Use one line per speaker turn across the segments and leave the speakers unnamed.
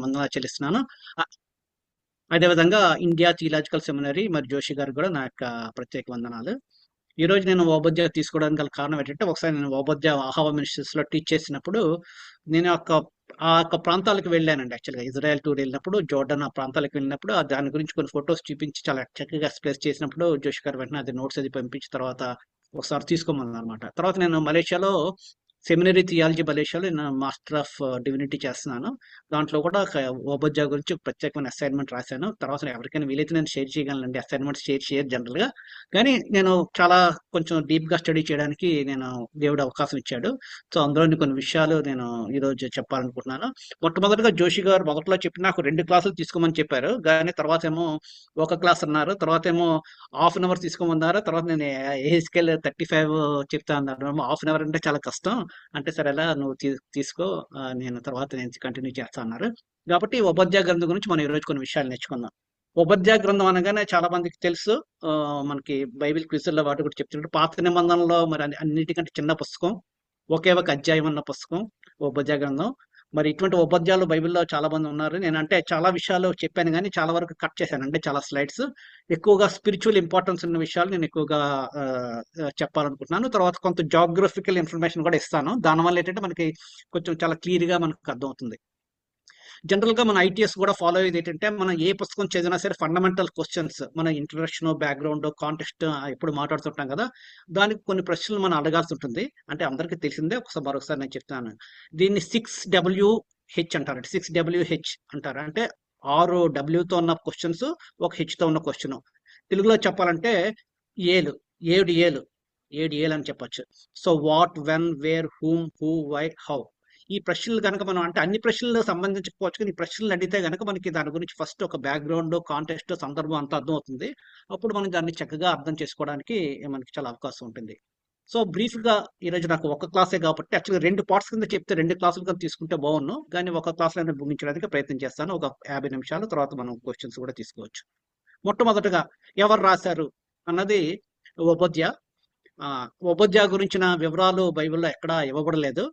వందనాలు చెల్లిస్తున్నాను. అ అదేవిధంగా ఇండియా థియలాజికల్ సెమినరీ మరి జోషి గారికి కూడా నా యొక్క ప్రత్యేక వందనాలు. ఈరోజు నేను ఓబద్య తీసుకోవడానికి గల కారణం ఏంటంటే, ఒకసారి నేను ఓబద్య ఆహావా మినిస్ట్రీస్‌లో టీచ్ చేసినప్పుడు, నేను ఆ యొక్క ప్రాంతాలకు వెళ్ళానండి యాక్చువల్‌గా. ఇజ్రాయెల్ టూర్ వెళ్ళినప్పుడు, జోర్డన్ ఆ ప్రాంతాలకు వెళ్ళినప్పుడు, దాని గురించి కొన్ని ఫోటోస్ చూపించి చాలా చక్కగా ఎక్స్‌ప్రెస్ చేసినప్పుడు, జోషి గారు వెంటనే అది నోట్స్ అది పంపించిన తర్వాత ఒకసారి తీసుకోమన్నారనమాట. తర్వాత నేను మలేషియాలో సెమినరీ థియాలజీ మలేషియాలో నేను మాస్టర్ ఆఫ్ డివినిటీ చేస్తున్నాను. దాంట్లో కూడా ఓబద్య గురించి ప్రత్యేకమైన అసైన్‌మెంట్ రాశాను. తర్వాత ఎవరికైనా వీలైతే నేను షేర్ చేయగలనండి. అసైన్‌మెంట్స్ షేర్ జనరల్‌గా. కానీ నేను చాలా కొంచెం డీప్‌గా స్టడీ చేయడానికి దేవుడు అవకాశం ఇచ్చాడు. సో, అందులోని కొన్ని విషయాలు నేను ఈరోజు చెప్పాలనుకుంటున్నాను. మొట్టమొదటిగా జోషి గారు మొదట్లో చెప్పి నాకు 2 క్లాసులు తీసుకోమని చెప్పారు. కానీ తర్వాతేమో ఒక క్లాస్ అన్నారు. తర్వాతేమో హాఫ్ అన్ అవర్ తీసుకోమన్నారు. తర్వాత నేను ఎహెచ్‌కేఎల్ 35 చెప్తా అన్నారు. హాఫ్ అన్ అవర్ అంటే చాలా కష్టం. అంటే సరే ఎలా నువ్వు తీసుకో, నేను కంటిన్యూ చేస్తా అన్నారు. కాబట్టి ఉపధ్యాయ గ్రంథం గురించి మనం ఈరోజు కొన్ని విషయాలు నేర్చుకుందాం. ఉపధ్యాయ గ్రంథం అనగానే చాలా మందికి తెలుసు. మనకి బైబిల్ క్విజుల్లో వాటి కూడా చెప్తున్నట్టు పాత నిబంధనలో మరి అన్నిటికంటే చిన్న పుస్తకం, ఒకే ఒక అధ్యాయం ఉన్న పుస్తకం ఉపధ్యాయ గ్రంథం. మరి ఇటువంటి ఉపధ్యాయులు బైబిల్లో చాలా మంది ఉన్నారు. నేనంటే చాలా విషయాలు చెప్పాను కానీ చాలా వరకు కట్ చేశాను. అంటే చాలా స్లైడ్స్ ఎక్కువగా స్పిరిచువల్ ఇంపార్టెన్స్ ఉన్న విషయాలు నేను ఎక్కువగా చెప్పాలనుకుంటున్నాను. తర్వాత కొంత జాగ్రఫికల్ ఇన్ఫర్మేషన్ కూడా ఇస్తాను. దానివల్ల ఏంటంటే మనకి కొంచెం చాలా క్లియర్‌గా మనకు అర్థమవుతుంది. జనరల్‌గా మన ఐటీఎస్ కూడా ఫాలో అయ్యేది ఏంటంటే, మనం ఏ పుస్తకం చదివినా సరే ఫండమెంటల్ క్వెషన్స్ మన ఇంట్రడక్షన్, బ్యాక్‌గ్రౌండ్, కాంటెక్స్ట్ ఎప్పుడు మాట్లాడుతుంటాం కదా! దానికి కొన్ని ప్రశ్నలు మనం అడగాల్సి ఉంటుంది. అంటే అందరికీ తెలిసిందే. మరొకసారి నేను చెప్తాను. దీన్ని 6WH అంటారండి. 6WH అంటారు. అంటే 6 డబ్ల్యూతో ఉన్న క్వెషన్స్, ఒక హెచ్‌తో ఉన్న క్వెషను. తెలుగులో చెప్పాలంటే ఏలు. 7 ఏలు. 7 ఏలని చెప్పొచ్చు. So, what, when, where, whom, who, why, how. ఈ ప్రశ్నలు గనక మనం అంటే అన్ని ప్రశ్నలు సంబంధించకపోవచ్చు కానీ, ఈ ప్రశ్నలు అడిగితే గనక మనకి దాని గురించి ఫస్ట్ ఒక బ్యాక్‌గ్రౌండ్, కాంటెక్స్ట్, సందర్భం అంతా అర్థమవుతుంది. అప్పుడు మనం దాన్ని చక్కగా అర్థం చేసుకోవడానికి మనకి చాలా అవకాశం ఉంటుంది. సో, బ్రీఫ్‌గా ఈరోజు నాకు ఒక క్లాసే కాబట్టి యాక్చువల్‌గా 2 పార్ట్స్ కింద చెప్తే 2 క్లాసులు కింద తీసుకుంటే బావున్ను. కానీ ఒక క్లాస్‌లోనే ముగించడానికి ప్రయత్నం చేస్తాను. ఒక 50 నిమిషాలు. తర్వాత మనం క్వెషన్స్ కూడా తీసుకోవచ్చు. మొట్టమొదటగా ఎవరు రాశారు అన్నది ఉపధ్య. ఉపధ్య గురించిన వివరాలు బైబిల్‌లో ఎక్కడా ఇవ్వబడలేదు.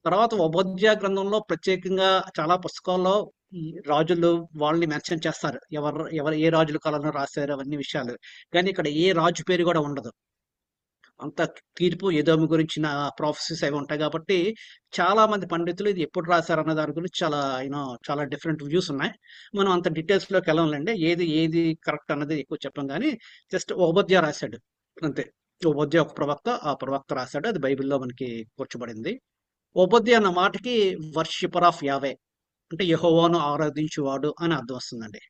తర్వాత ఉపధ్యాయ గ్రంథంలో ప్రత్యేకంగా చాలా పుస్తకాల్లో ఈ రాజులు వాళ్ళని మెన్షన్ చేస్తారు. ఎవరు ఏ రాజుల కాలంలో రాశారు అవన్నీ విషయాలు. కానీ ఇక్కడ ఏ రాజు పేరు కూడా ఉండదు. అంత తీర్పు ఎదోము గురించిన ప్రాఫెసీస్ అవి ఉంటాయి కాబట్టి చాలా మంది పండితులు ఇది ఎప్పుడు రాశారన్న దాని గురించి చాలా డిఫరెంట్ వ్యూస్ ఉన్నాయి. మనం అంత డీటెయిల్స్‌లోకి వెళ్ళంలేండి. ఏది కరెక్ట్ అన్నది ఎక్కువ చెప్పం గానీ జస్ట్ ఉపధ్యాయ రాశాడు అంతే. ఉపధ్యాయ ఒక ప్రవక్త. ఆ ప్రవక్త రాశాడు. అది బైబిల్‌లో మనకి కూర్చబడింది. ఉపధ్యాయ అన్న మాటకి వర్షిపర్ ఆఫ్ యావే అంటే యెహోవాను ఆరాధించువాడు అని అర్థం వస్తుందండి.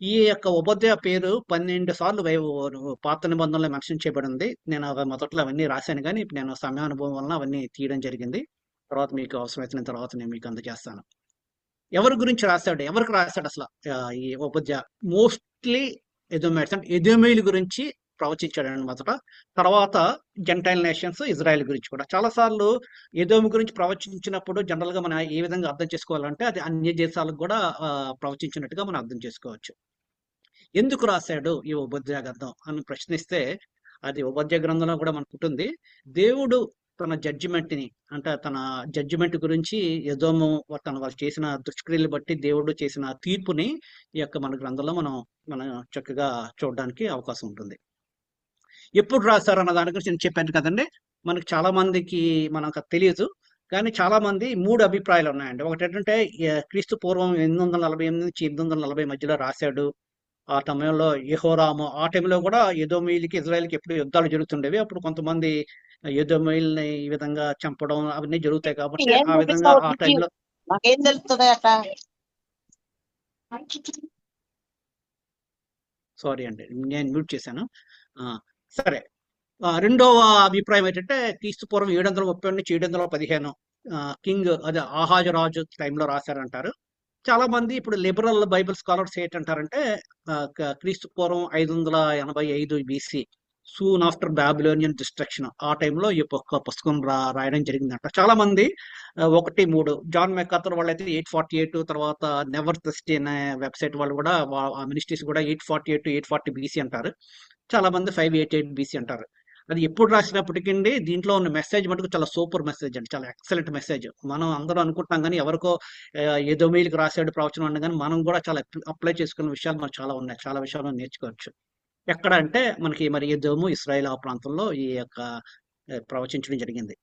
ఈ యొక్క ఉపధ్యాయ పేరు 12 సార్లు పాత నిబంధనలో మెన్షన్ చేయబడింది. నేను మొదట్లో అవన్నీ రాశాను కానీ ఇప్పుడు నేను సమయానుభవం వలన అవన్నీ తీయడం జరిగింది. తర్వాత మీకు అవసరమైన తర్వాత నేను మీకు అందజేస్తాను. ఎవరి గురించి రాశాడు? ఎవరికి రాశాడు అసలు ఈ ఉపధ్యాయ? మోస్ట్‌లీ ఎదోమైట్స్ అంటే ఎదోమీయుల గురించి ప్రవచించాడండి మొదట. తర్వాత జెంటైల్ నేషన్స్, ఇజ్రాయెల్ గురించి కూడా. చాలా సార్లు ఎదోము గురించి ప్రవచించినప్పుడు జనరల్‌గా మనం ఏ విధంగా అర్థం చేసుకోవాలంటే అది అన్య దేశాలకు కూడా ప్రవచించినట్టుగా మనం అర్థం చేసుకోవచ్చు. ఎందుకు రాశాడు ఈ ఉపధ్యాయ గ్రంథం అని ప్రశ్నిస్తే అది ఉపధ్యాయ గ్రంథంలో కూడా మనకుంటుంది. దేవుడు తన జడ్జిమెంట్‌ని అంటే తన జడ్జిమెంట్ గురించి ఎదోము వాళ్ళు చేసిన దుష్క్రియలు బట్టి దేవుడు చేసిన తీర్పుని ఈ యొక్క మన గ్రంథంలో మనం చక్కగా చూడడానికి అవకాశం ఉంటుంది. ఎప్పుడు రాశారు అన్న దాని గురించి నేను చెప్పాను కదండి. మనకు చాలా మందికి మనకు తెలియదు. కానీ చాలా మంది 3 అభిప్రాయాలు ఉన్నాయండి. ఒకటేంటంటే క్రీస్తు పూర్వం 848 నుంచి 840 మధ్యలో రాశాడు. ఆ సమయంలో యెహోరాము ఆ టైంలో కూడా ఎదోమీయులకి, ఇజ్రాయెల్‌కి ఎప్పుడు యుద్ధాలు జరుగుతుండేవి. అప్పుడు కొంతమంది ఎదోమీయుల్ని ఈ విధంగా చంపడం అవన్నీ జరుగుతాయి కాబట్టి ఆ విధంగా ఆ టైంలో
మాకేం తెలుస్తుంది అట.
సారీ అండి. నేను మ్యూట్ చేశాను. సరే. రెండవ అభిప్రాయం ఏంటంటే క్రీస్తు పూర్వం 730 నుంచి 715 కింగ్ అదే ఆహాజు రాజు టైంలో రాశారంటారు. చాలా మంది ఇప్పుడు లిబరల్ బైబిల్ స్కాలర్స్ ఏంటంటారంటే క్రీస్తు పూర్వం 585 BC soon after Babylonian destruction ఆ టైంలో ఈ పుస్తకం రాయడం జరిగిందంట. చాలా మంది 1, 3 జాన్ మెకార్థర్ వాళ్ళైతే 848 తర్వాత నెవర్ థర్స్టీ అనే వెబ్సైట్ వాళ్ళు కూడా ఆ మినిస్ట్రీస్ కూడా 848 840 బీసీ అంటారు. చాలా మంది 588 బీసీ అంటారు. అది ఎప్పుడు రాసినప్పటికీ దీంట్లో ఉన్న మెసేజ్ మటుకు చాలా సూపర్ మెసేజ్ అండి, చాలా ఎక్సలెంట్ మెసేజ్. మనం అందరూ అనుకుంటాం కానీ ఎవరికో ఏదో మీలకి రాశాడు ప్రవచనం అన్న కానీ మనం కూడా చాలా అప్లై చేసుకున్న విషయాలు మనకు చాలా ఉన్నాయి, చాలా విషయాలు నేర్చుకోవచ్చు. ఎక్కడ అంటే మనకి మరి ఎదోము ఇస్రాయేల్ ఆ ప్రాంతంలో ఈ యొక్క ప్రవచించడం జరిగింది.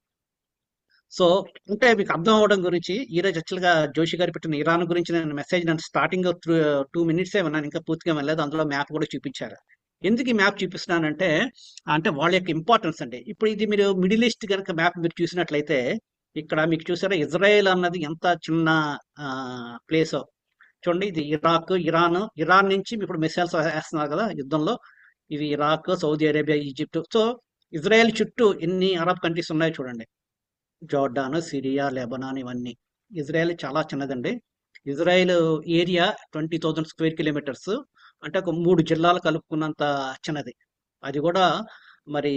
సో అంటే మీకు అర్థం అవ్వడం గురించి ఈరోజు యాక్చువల్గా జోషి గారు పెట్టిన ఇరాన్ గురించి నేను మెసేజ్ నేను స్టార్టింగ్ 2 minutes విన్నాను, ఇంకా పూర్తిగా వెళ్ళలేదు. అందులో మ్యాప్ కూడా చూపించారు. ఎందుకు ఈ మ్యాప్ చూపిస్తున్నానంటే అంటే వాళ్ళ యొక్క ఇంపార్టెన్స్ అండి. ఇప్పుడు ఇది మీరు మిడిల్ ఈస్ట్ కనుక మ్యాప్ మీరు చూసినట్లయితే ఇక్కడ మీకు చూసారా ఇజ్రాయెల్ అన్నది ఎంత చిన్న ప్లేస్ చూడండి. ఇది ఇరాక్, ఇరాన్ నుంచి ఇప్పుడు మిసైల్స్ వేస్తున్నారు కదా యుద్ధంలో. ఇది Iraq, Saudi Arabia, Egypt. So Israel చుట్టూ ఎన్ని అరబ్ కంట్రీస్ ఉన్నాయో చూడండి. జోర్డాన్, సిరియా, లెబనాన్, ఇవన్నీ. ఇజ్రాయెల్ చాలా చిన్నదండి. ఇజ్రాయెల్ ఏరియా 20,000 స్క్వేర్ కిలోమీటర్స్, అంటే ఒక 3 జిల్లాలు కలుపుకున్నంత చిన్నది. అది కూడా మరి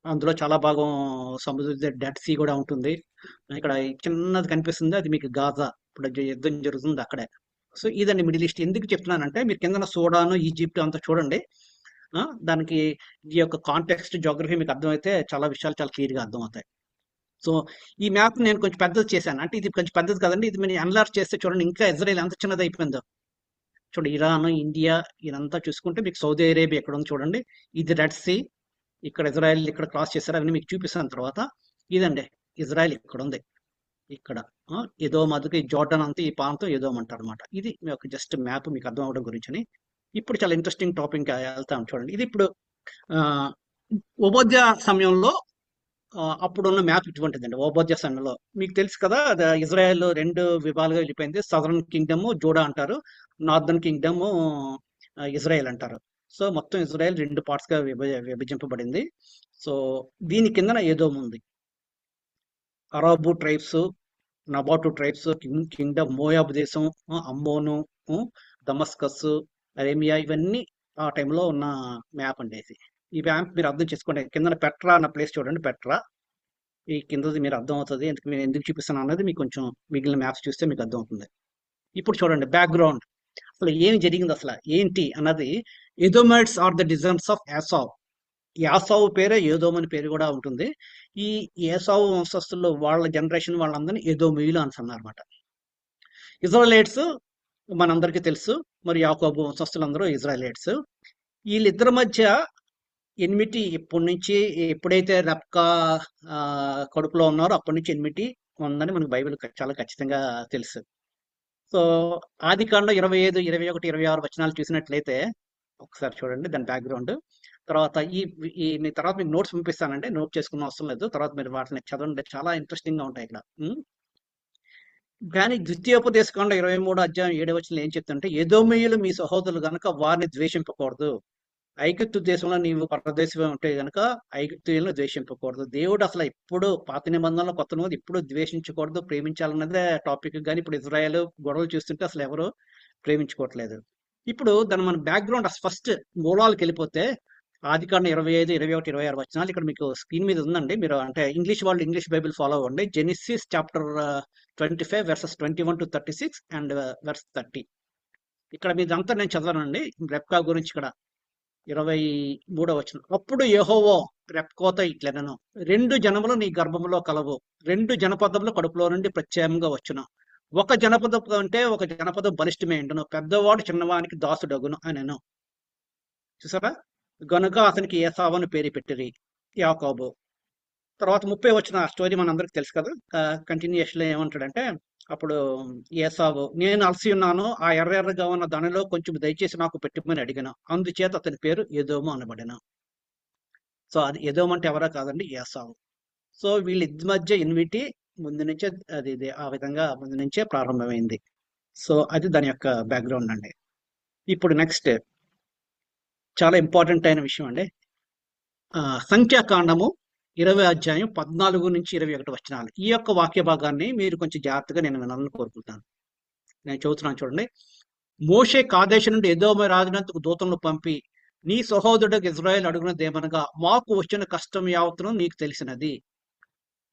అందులో చాలా భాగం సముద్ర డెడ్ సీ కూడా ఉంటుంది. ఇక్కడ చిన్నది కనిపిస్తుంది, అది మీకు గాజా. ఇప్పుడు యుద్ధం జరుగుతుంది అక్కడే. సో ఇదండి మిడిల్ ఈస్ట్. ఎందుకు చెప్తున్నానంటే మీరు కింద సూడాను, ఈజిప్ట్ అంతా చూడండి. దానికి ఈ యొక్క కాంటెక్స్ట్, జోగ్రఫీ మీకు అర్థమైతే చాలా విషయాలు చాలా క్లియర్గా అర్థమవుతాయి. సో ఈ మ్యాప్ నేను కొంచెం పెద్దది చేశాను. అంటే ఇది కొంచెం పెద్దది కదండి, ఇది మీరు ఎన్లార్జ్ చేస్తే చూడండి ఇంకా ఇజ్రాయెల్ ఎంత చిన్నది అయిపోయిందో చూడండి. ఇరాన్, ఇండియా ఇదంతా చూసుకుంటే మీకు సౌదీ అరేబియా ఎక్కడ ఉంది చూడండి. ఇది రెడ్ సీ, ఇక్కడ ఇజ్రాయెల్ ఇక్కడ క్రాస్ చేశారు, అవన్నీ మీకు చూపిస్తాను తర్వాత. ఇదండి ఇజ్రాయెల్ ఇక్కడ ఉంది, ఇక్కడ ఎదోమ్, అందుకే జోర్డాన్ అంతా ఈ ప్రాంతం ఎదోమ్ అంటారు అనమాట. ఇది మీ యొక్క జస్ట్ మ్యాప్ మీకు అర్థం అవడం గురించి. ఇప్పుడు చాలా ఇంట్రెస్టింగ్ టాపిక్ వెళ్తాం చూడండి. ఇది ఇప్పుడు ఉపాధ్యాయ సమయంలో అప్పుడున్న మ్యాప్ ఇటువంటిదండి. ఉపాధ్యాయ సమయంలో మీకు తెలుసు కదా, ఇజ్రాయెల్ 2 విభాగాలుగా వెళ్ళిపోయింది. సదరన్ కింగ్డమ్ జూడా అంటారు, నార్దర్న్ కింగ్డమ్ ఇజ్రాయెల్ అంటారు. సో మొత్తం ఇజ్రాయెల్ 2 parts గా విభజింపబడింది. సో దీని కిందన ఎదోమ్ ఉంది. అరబు ట్రైబ్స్, నబాటు ట్రైబ్స్, కింగ్డమ్, మోయాబ్ దేశం, అమ్మోను, దమస్కస్, అరేమియా, ఇవన్నీ ఆ టైంలో ఉన్న మ్యాప్ అండి ఇది. ఈ మ్యాప్ మీరు అర్థం చేసుకోండి. కింద పెట్రా అన్న ప్లేస్ చూడండి, పెట్రా. ఈ కిందది మీరు అర్థం అవుతుంది ఎందుకు నేను ఎందుకు చూపిస్తాను అన్నది మీకు కొంచెం మిగిలిన మ్యాప్స్ చూస్తే మీకు అర్థం అవుతుంది. ఇప్పుడు చూడండి బ్యాక్గ్రౌండ్, అసలు ఏం జరిగింది, అసలు ఏంటి అన్నది. ఎదోమైట్స్ ఆర్ ద డిజైన్స్ ఆఫ్ యాసావ్. యాసావు పేరే ఏదోమ్ అని పేరు కూడా ఉంటుంది. ఈ యాసావు వంశస్థుల్లో వాళ్ళ జనరేషన్ వాళ్ళందరినీ ఎదోమీయులు అని అన్నమాట. ఇజ్రాయలైట్స్ మనందరికీ తెలుసు, మరి యాకోబు వంశస్థులందరూ ఇజ్రాయలైట్స్. వీళ్ళిద్దరి మధ్య ఎన్మిటి ఇప్పటి నుంచి, ఎప్పుడైతే రెబ్కా కడుపులో ఉన్నారో అప్పటి నుంచి ఎన్మిటి ఉందని మనకు బైబిల్ చాలా ఖచ్చితంగా తెలుసు. సో ఆదికాండం 25, 21, 26 వచనాలు చూసినట్లయితే ఒకసారి చూడండి దాని బ్యాక్గ్రౌండ్. తర్వాత మీ తర్వాత మీకు నోట్స్ పంపిస్తానండి, నోట్ చేసుకున్న అవసరం లేదు, తర్వాత మీరు వాటిని చదవండి, చాలా ఇంట్రెస్టింగ్ గా ఉంటాయి ఇక్కడ. కానీ ద్వితీయోపదేశకాండం 23 అధ్యాయం 7వ వచనంలో ఏం చెప్తుంటే, ఎదోమీయులు మీ సహోదరులు గనక వారిని ద్వేషింపకూడదు. ఐగుప్తు దేశంలో నీవు పరదేశం ఉంటే గనక ఐగుప్తీయులను ద్వేషింపకూడదు. దేవుడు అసలు ఇప్పుడు పాత నిబంధనలో, కొత్త నిబంధనలో ఇప్పుడు ద్వేషించకూడదు, ప్రేమించాలన్నదే టాపిక్. కానీ ఇప్పుడు ఇజ్రాయెల్ గొడవలు చూస్తుంటే అసలు ఎవరు ప్రేమించుకోవట్లేదు. ఇప్పుడు దాని మన బ్యాక్గ్రౌండ్ ఫస్ట్ మూలాలకు వెళ్ళిపోతే ఆదికాండం 25, 21, 26 వచనాలు ఇక్కడ మీకు స్క్రీన్ మీద ఉందండి. మీరు అంటే ఇంగ్లీష్ వాళ్ళు ఇంగ్లీష్ బైబిల్ ఫాలో అవ్వండి. Genesis chapter 25 verses 21 to 36 and verse 30. ఇక్కడ మీదంతా నేను చదవనండి. రెబ్కా గురించి ఇక్కడ 23వ వచనం. అప్పుడు యెహోవా రెబ్కాతో ఇట్లనెను, 2 జనములు నీ గర్భములో కలవు, 2 జనపదములు కడుపులో నుండి ప్రత్యేకంగా వచ్చును. ఒక జనపదం కంటే ఒక జనపదం బలిష్టమే ఉండును, పెద్దవాడు చిన్నవానికి దాసుడగును అనెను. చూసారా, గనుక అతనికి ఏసావు అని పేరు పెట్టిరి యాకోబు. తర్వాత 30 వచ్చిన స్టోరీ మన అందరికి తెలుసు కదా. కంటిన్యూషన్ లో ఏమంటాడంటే, అప్పుడు ఏసావు, నేను అలసి ఉన్నాను, ఆ ఎర్రగా ఉన్న దానిలో కొంచెం దయచేసి నాకు పెట్టుమని అడిగాను, అందుచేత అతని పేరు ఎదోము అనబడిన. సో అది ఎదోము అంటే ఎవరో కాదండి, ఏసావు. సో వీళ్ళిద్దరి మధ్య ఎన్విటి ముందు నుంచే అది ఆ విధంగా ముందు నుంచే ప్రారంభమైంది. సో అది దాని యొక్క బ్యాక్గ్రౌండ్ అండి. ఇప్పుడు నెక్స్ట్ చాలా ఇంపార్టెంట్ అయిన విషయం అండి, సంఖ్యాకాండము 20 అధ్యాయం 14 నుంచి 21 వచనాలు. ఈ యొక్క వాక్య భాగాన్ని మీరు కొంచెం జాగ్రత్తగా నేను వినాలని కోరుకుంటాను. నేను చదువుతున్నాను చూడండి. మోషే కాదేశు నుండి ఎదోము రాజునందుకు దూతలను పంపి, నీ సహోదరుడు ఇజ్రాయెల్ అడుగునదేమనగా, మాకు వచ్చిన కష్టం యావత్తును నీకు తెలిసినది.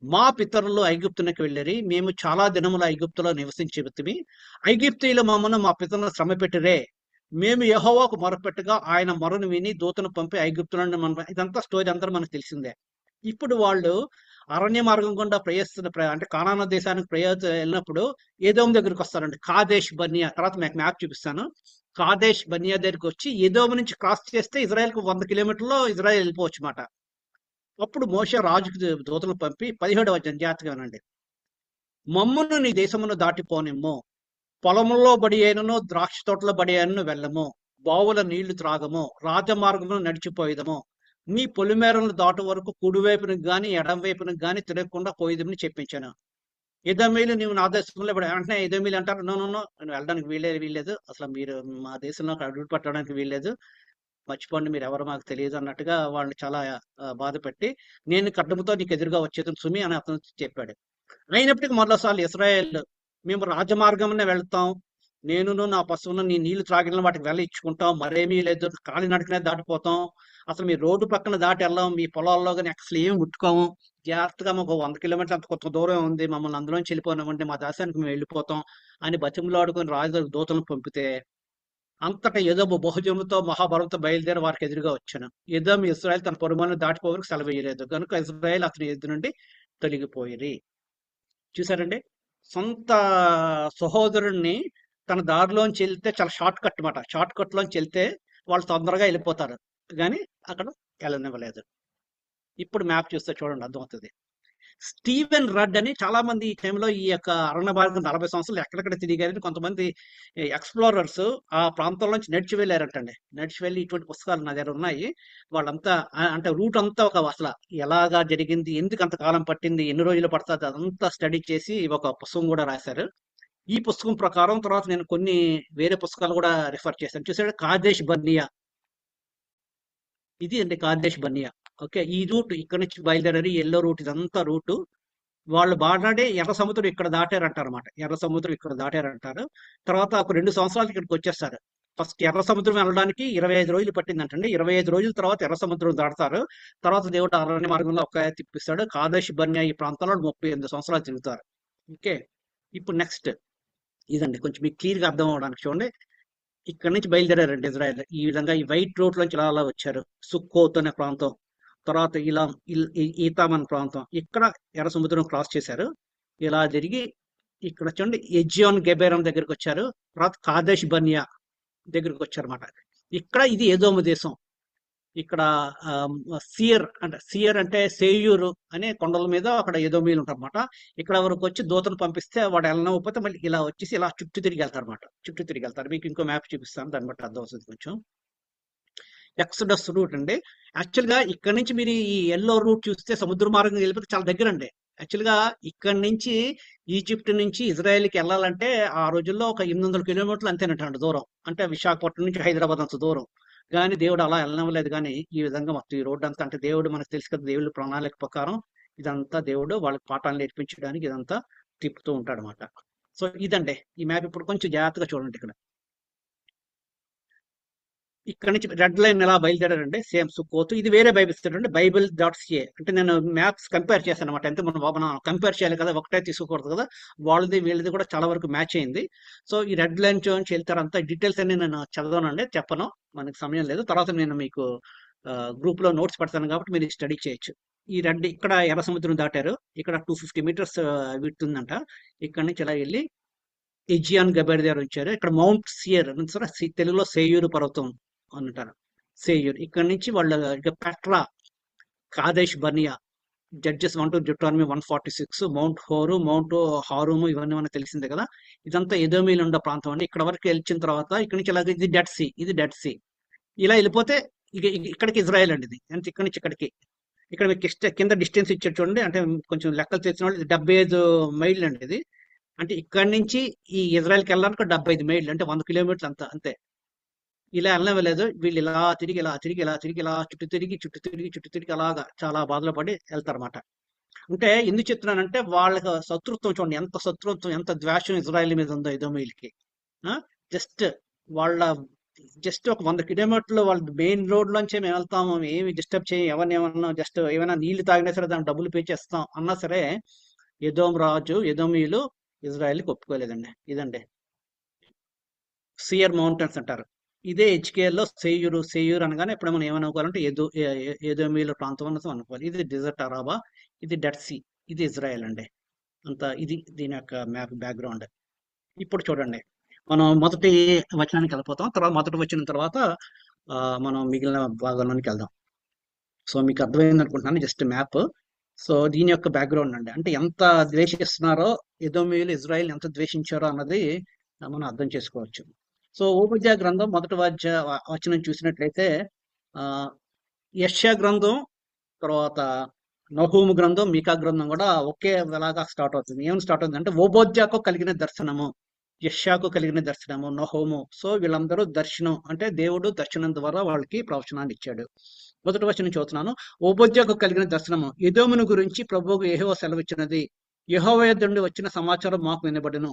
మా పితరులు ఐగుప్తునికి వెళ్ళిరి, మేము చాలా దినముల ఐగుప్తులో నివసించి ఐగుప్తీయులు మమ్మను మా పితరులను శ్రమ పెట్టిరే. మేము యెహోవాకు మొరపెట్టగా ఆయన మొరను విని దూతను పంపి ఐగుప్తు నుండి ఇదంతా స్టోరీ అంతా మనకు తెలిసిందే. ఇప్పుడు వాళ్ళు అరణ్య మార్గం గుండా అంటే కానాను దేశానికి వెళ్ళినప్పుడు ఏదోము దగ్గరికి వస్తారండి. కాదేశ్ బర్నియా, తర్వాత మీకు మ్యాప్ చూపిస్తాను. కాదేశ్ బర్నియా దగ్గరికి వచ్చి ఏదోము నుంచి క్రాస్ చేస్తే ఇజ్రాయెల్‌కు 100 కిలోమీటర్‌లో ఇజ్రాయెల్ వెళ్ళిపోవచ్చు మాట. అప్పుడు మోషే రాజుకు దూతలను పంపి 17వ వచనం జాగ్రత్తగా వినండి. మమ్మును నీ దేశమును దాటిపోనిమ్ము, పొలములో బడి అయినను ద్రాక్ష తోటలో బడి అయినను వెళ్ళము, బావుల నీళ్లు త్రాగము, రాజమార్గమును నడిచిపోయేదము, మీ పొలిమేరలను దాటు వరకు కుడివైపునకు గాని ఎడం వైపునకు గాని తిరగకుండా పోయేదమని చెప్పించాను. ఎదోమీలు నీవు నా దేశంలో వెంటనే ఎదోమీలు అంటారు, నో నో నో నేను వెళ్ళడానికి వీల్లేదు, అసలు మీరు మా దేశంలో అడుగు పెట్టడానికి వీల్లేదు, మర్చిపోండి, మీరు ఎవరో మాకు తెలియదు అన్నట్టుగా వాళ్ళని చాలా బాధ పెట్టి, నేను ఖడ్గముతో నీకు ఎదురుగా వచ్చేది సుమి అని అతను చెప్పాడు. అయినప్పటికీ మరోసారి ఇశ్రాయేల్ మేము రాజమార్గంలో వెళ్తాం, నేనును నా పశువును నీ నీళ్లు త్రాగిన వాటికి వెళ్ళ ఇచ్చుకుంటాం, మరేమీ లేదు, కాలినడకనే దాటిపోతాం, అసలు మీ రోడ్డు పక్కన దాటి వెళ్ళాం, మీ పొలాల్లో కానీ అసలు ఏం ముట్టుకోము, జాగ్రత్తగా మాకు 100 కిలోమీటర్లు అంత కొంత దూరం ఉంది, మమ్మల్ని అందులోంచి వెళ్ళిపోయినామంటే మా దేశానికి మేము వెళ్ళిపోతాం అని బతిమలాడుకొని రాజు దూతలను పంపితే, అంతటా ఎదోము బహుజనులతో మహాబలంతో బయలుదేరి వారికి ఎదురుగా వచ్చాను. ఎదోము ఇశ్రాయేల్ తన పొరుగులను దాటిపోవడానికి సెలవు వేయలేదు కనుక ఇశ్రాయేల్ అతని ఎదురు నుండి తొలగిపోయిరి. చూసారండి, సొంత సహోదరుణ్ణి తన దారిలోంచి వెళ్తే చాలా షార్ట్ కట్ అనమాట, షార్ట్ కట్ లోంచి వెళ్తే వాళ్ళు తొందరగా వెళ్ళిపోతారు, కానీ అక్కడ వెళ్ళనివ్వలేదు. ఇప్పుడు మ్యాప్ చూస్తే చూడండి, అర్థమవుతుంది. స్టీవెన్ రడ్ అని చాలా మంది ఈ టైంలో ఈ యొక్క అరణ్య మార్గం 40 సంవత్సరాలు ఎక్కడెక్కడ తిరిగారని కొంతమంది ఎక్స్ప్లోరర్స్ ఆ ప్రాంతంలోంచి నడిచి వెళ్ళారంటండి. నడిచి వెళ్ళి ఇటువంటి పుస్తకాలు నా దగ్గర ఉన్నాయి. వాళ్ళంతా అంటే రూట్ అంతా అసలు ఎలాగా జరిగింది, ఎందుకు అంత కాలం పట్టింది, ఎన్ని రోజులు పడుతుంది, అదంతా స్టడీ చేసి ఒక పుస్తకం కూడా రాశారు. ఈ పుస్తకం ప్రకారం తర్వాత నేను కొన్ని వేరే పుస్తకాలు కూడా రిఫర్ చేశాను. చూసాడు, కాదేశ్ బర్నియా, ఇది అండి కాదేశ్ బర్నియా. ఓకే, ఈ రూట్ ఇక్కడ నుంచి బయలుదేరారు, ఎల్లో రూట్, ఇదంతా రూటు. వాళ్ళు బాగానే ఎర్ర సముద్రం ఇక్కడ దాటారంటారు అనమాట, ఎర్ర సముద్రం ఇక్కడ దాటారంటారు. తర్వాత ఒక 2 సంవత్సరాలు ఇక్కడికి వచ్చేస్తారు. ఫస్ట్ ఎర్ర సముద్రం వెళ్ళడానికి 25 రోజులు పట్టిందంటండి. 25 రోజుల తర్వాత ఎర్ర సముద్రం దాటుతారు. తర్వాత దేవుడు అరణ్య మార్గంలో ఒక తిప్పిస్తాడు. కాదేశ్ బర్నియా ఈ ప్రాంతంలో 38 సంవత్సరాలు తిరుగుతారు. ఓకే, ఇప్పుడు నెక్స్ట్ ఇదండి, కొంచెం మీకు క్లియర్గా అర్థం అవడానికి చూడండి. ఇక్కడ నుంచి బయలుదేరారండి ఇజ్రాయెల్, ఈ విధంగా ఈ వైట్ రోడ్ లోంచి ఇలా వచ్చారు. సుక్కోత్ అనే ప్రాంతం, తర్వాత ఇలా ఈతాం అనే ప్రాంతం, ఇక్కడ ఎర్ర సముద్రం క్రాస్ చేశారు. ఇలా జరిగి ఇక్కడ చూడండి ఎజియోన్ గెబెరం దగ్గరికి వచ్చారు. తర్వాత కాదేశ్ బర్నియా దగ్గరికి వచ్చారన్నమాట. ఇక్కడ ఇది ఏదోము దేశం. ఇక్కడ సియర్ అంటే సేయూరు అనే కొండల మీద అక్కడ ఎదోమీలు ఉంటారన్నమాట. ఇక్కడ వరకు వచ్చి దూతను పంపిస్తే వాడు వెళ్ళకపోతే మళ్ళీ ఇలా వచ్చేసి ఇలా చుట్టూ తిరిగి వెళ్తారు అనమాట. చుట్టూ తిరిగి వెళ్తారు. మీకు ఇంకో మ్యాప్ చూపిస్తాను, దాన్ని బట్టి అర్థం అవుతుంది కొంచెం. ఎక్సడస్ రూట్ అండి. యాక్చువల్గా ఇక్కడ నుంచి మీరు ఈ ఎల్లో రూట్ చూస్తే సముద్ర మార్గం వెళ్ళిపోతే చాలా దగ్గర అండి. యాక్చువల్గా ఇక్కడ నుంచి ఈజిప్ట్ నుంచి ఇజ్రాయెల్కి వెళ్ళాలంటే ఆ రోజుల్లో ఒక 800 కిలోమీటర్లు అంతేనటండి దూరం. అంటే విశాఖపట్నం నుంచి హైదరాబాద్ అంత దూరం. కానీ దేవుడు అలా వెళ్ళనివ్వలేదు. కానీ ఈ విధంగా మొత్తం ఈ రోడ్డు అంతా, అంటే దేవుడు మనకు తెలుసు కదా, దేవుడి ప్రణాళిక ప్రకారం ఇదంతా దేవుడు వాళ్ళకి పాఠాలు నేర్పించడానికి ఇదంతా తిప్పుతూ ఉంటాడు అనమాట. సో ఇదండి ఈ మ్యాప్. ఇప్పుడు కొంచెం జాగ్రత్తగా చూడండి. ఇక్కడ నుంచి రెడ్ లైన్ ఎలా బయలుదేరారంటే సేమ్ సుక్కోతు, ఇది వేరే బైబిల్ అండి, bible.ca. అంటే నేను మ్యాప్స్ కంపేర్ చేశాను అనమాట. అంటే మనం కంపేర్ చేయాలి కదా, ఒకటే తీసుకోకూడదు కదా, వాళ్ళది వీళ్ళది కూడా చాలా వరకు మ్యాచ్ అయింది. సో ఈ రెడ్ లైన్ నుంచి వెళ్తారంతా డీటెయిల్స్ అన్ని నేను చదవనండి, చెప్పను, మనకి సమయం లేదు. తర్వాత నేను మీకు గ్రూప్ లో నోట్స్ పెడతాను కాబట్టి మీరు స్టడీ చేయొచ్చు. ఈ రెడ్ ఇక్కడ ఎర్ర సముద్రం దాటారు, ఇక్కడ 250 మీటర్స్ విడుతుందంట. ఇక్కడ నుంచి ఇలా వెళ్ళి ఎజియాన్ గబెర్ దగ్గర వచ్చారు. ఇక్కడ మౌంట్ సియర్, తెలుగులో సేయూరు పర్వతం అంటారు, సేయూర్. ఇక్కడ నుంచి వాళ్ళ ఇక Petra, Kadesh Barnea, judges 1 to Deuteronomy 146, mount Hor, mount హారూము, ఇవన్నీ మనకు తెలిసిందే కదా. ఇదంతా ఎదోమీలు ఉండే ప్రాంతం అండి. ఇక్కడ వరకు వెళ్ళిన తర్వాత ఇక్కడ నుంచి ఇలా ఇది డెడ్ సీ, ఇలా వెళ్ళిపోతే ఇక ఇక్కడికి ఇజ్రాయెల్ అండి. ఇది అంటే ఇక్కడ నుంచి ఇక్కడికి, ఇక్కడ మీకు కింద డిస్టెన్స్ ఇచ్చారు చూడండి, అంటే కొంచెం లెక్కలు తెలిసిన వాళ్ళు 75 మైళ్ళు అండి ఇది. అంటే ఇక్కడ నుంచి ఈ ఇజ్రాయెల్కి వెళ్ళడానికి 75 మైళ్ళు, అంటే 100 కిలోమీటర్లు అంతే. ఇలా వెళ్ళలేదు, వీళ్ళు ఇలా తిరిగి చుట్టూ తిరిగి అలాగా చాలా బాధలు పడి వెళ్తారన్నమాట. అంటే ఎందుకు చెప్తున్నానంటే వాళ్ళకి శత్రుత్వం చూడండి, ఎంత శత్రుత్వం, ఎంత ద్వేషం ఇజ్రాయెల్ మీద ఉందో ఎదోమీయులకి. జస్ట్ ఒక 100 కిలోమీటర్లు వాళ్ళ మెయిన్ రోడ్ లోంచే మేము వెళ్తాము, ఏమి డిస్టర్బ్ చేయం, ఎవరిని ఏమన్నా జస్ట్ ఏమైనా నీళ్లు తాగినా సరే దానికి డబ్బులు పే చేస్తాం అన్నా సరే ఎదోమీయులు ఇజ్రాయెల్కి ఒప్పుకోలేదండి. ఇదండి సియర్ మౌంటైన్స్ అంటారు. ఇదే హెచ్కేఎల్లో సేయూరు అనగానే ఇప్పుడు మనం ఏమనుకోవాలంటే ఏదోమీల ప్రాంతం అన్నది అనుకోవాలి. ఇది డెజర్ట్ అరాబా, ఇది డెడ్ సీ, ఇది ఇజ్రాయెల్ అండి. అంత ఇది దీని యొక్క మ్యాప్ బ్యాక్గ్రౌండ్. ఇప్పుడు చూడండి, మనం మొదటి వచనానికి వెళ్ళిపోతాం. తర్వాత మొదటి వచ్చిన తర్వాత మనం మిగిలిన భాగంలోనికి వెళ్దాం. సో మీకు అర్థమైంది అనుకుంటున్నాను, జస్ట్ మ్యాప్. సో దీని యొక్క బ్యాక్గ్రౌండ్ అండి, అంటే ఎంత ద్వేషిస్తున్నారో ఎదోమీయులు ఇజ్రాయెల్ ఎంత ద్వేషించారో అన్నది మనం అర్థం చేసుకోవచ్చు. సో ఓబద్యా గ్రంథం మొదటి వచనం చూసినట్లయితే ఆ యెషయా గ్రంథం, తర్వాత నహూము గ్రంథం, మీకా గ్రంథం కూడా ఒకేలాగా స్టార్ట్ అవుతుంది. ఏమని స్టార్ట్ అవుతుంది అంటే ఓబోద్యాకు కలిగిన దర్శనము, యెషయాకు కలిగిన దర్శనము, నహూము. సో వీళ్ళందరూ దర్శనం అంటే దేవుడు దర్శనం ద్వారా వాళ్ళకి ప్రవచనాన్ని ఇచ్చాడు. మొదటి వచనం చదువుతున్నాను. ఓబోద్యాకు కలిగిన దర్శనము, ఎదోమును గురించి ప్రభువుకు యెహోవా సెలవిచ్చినది. యెహోవా యొద్ద నుండి వచ్చిన సమాచారం మాకు వినబడెను.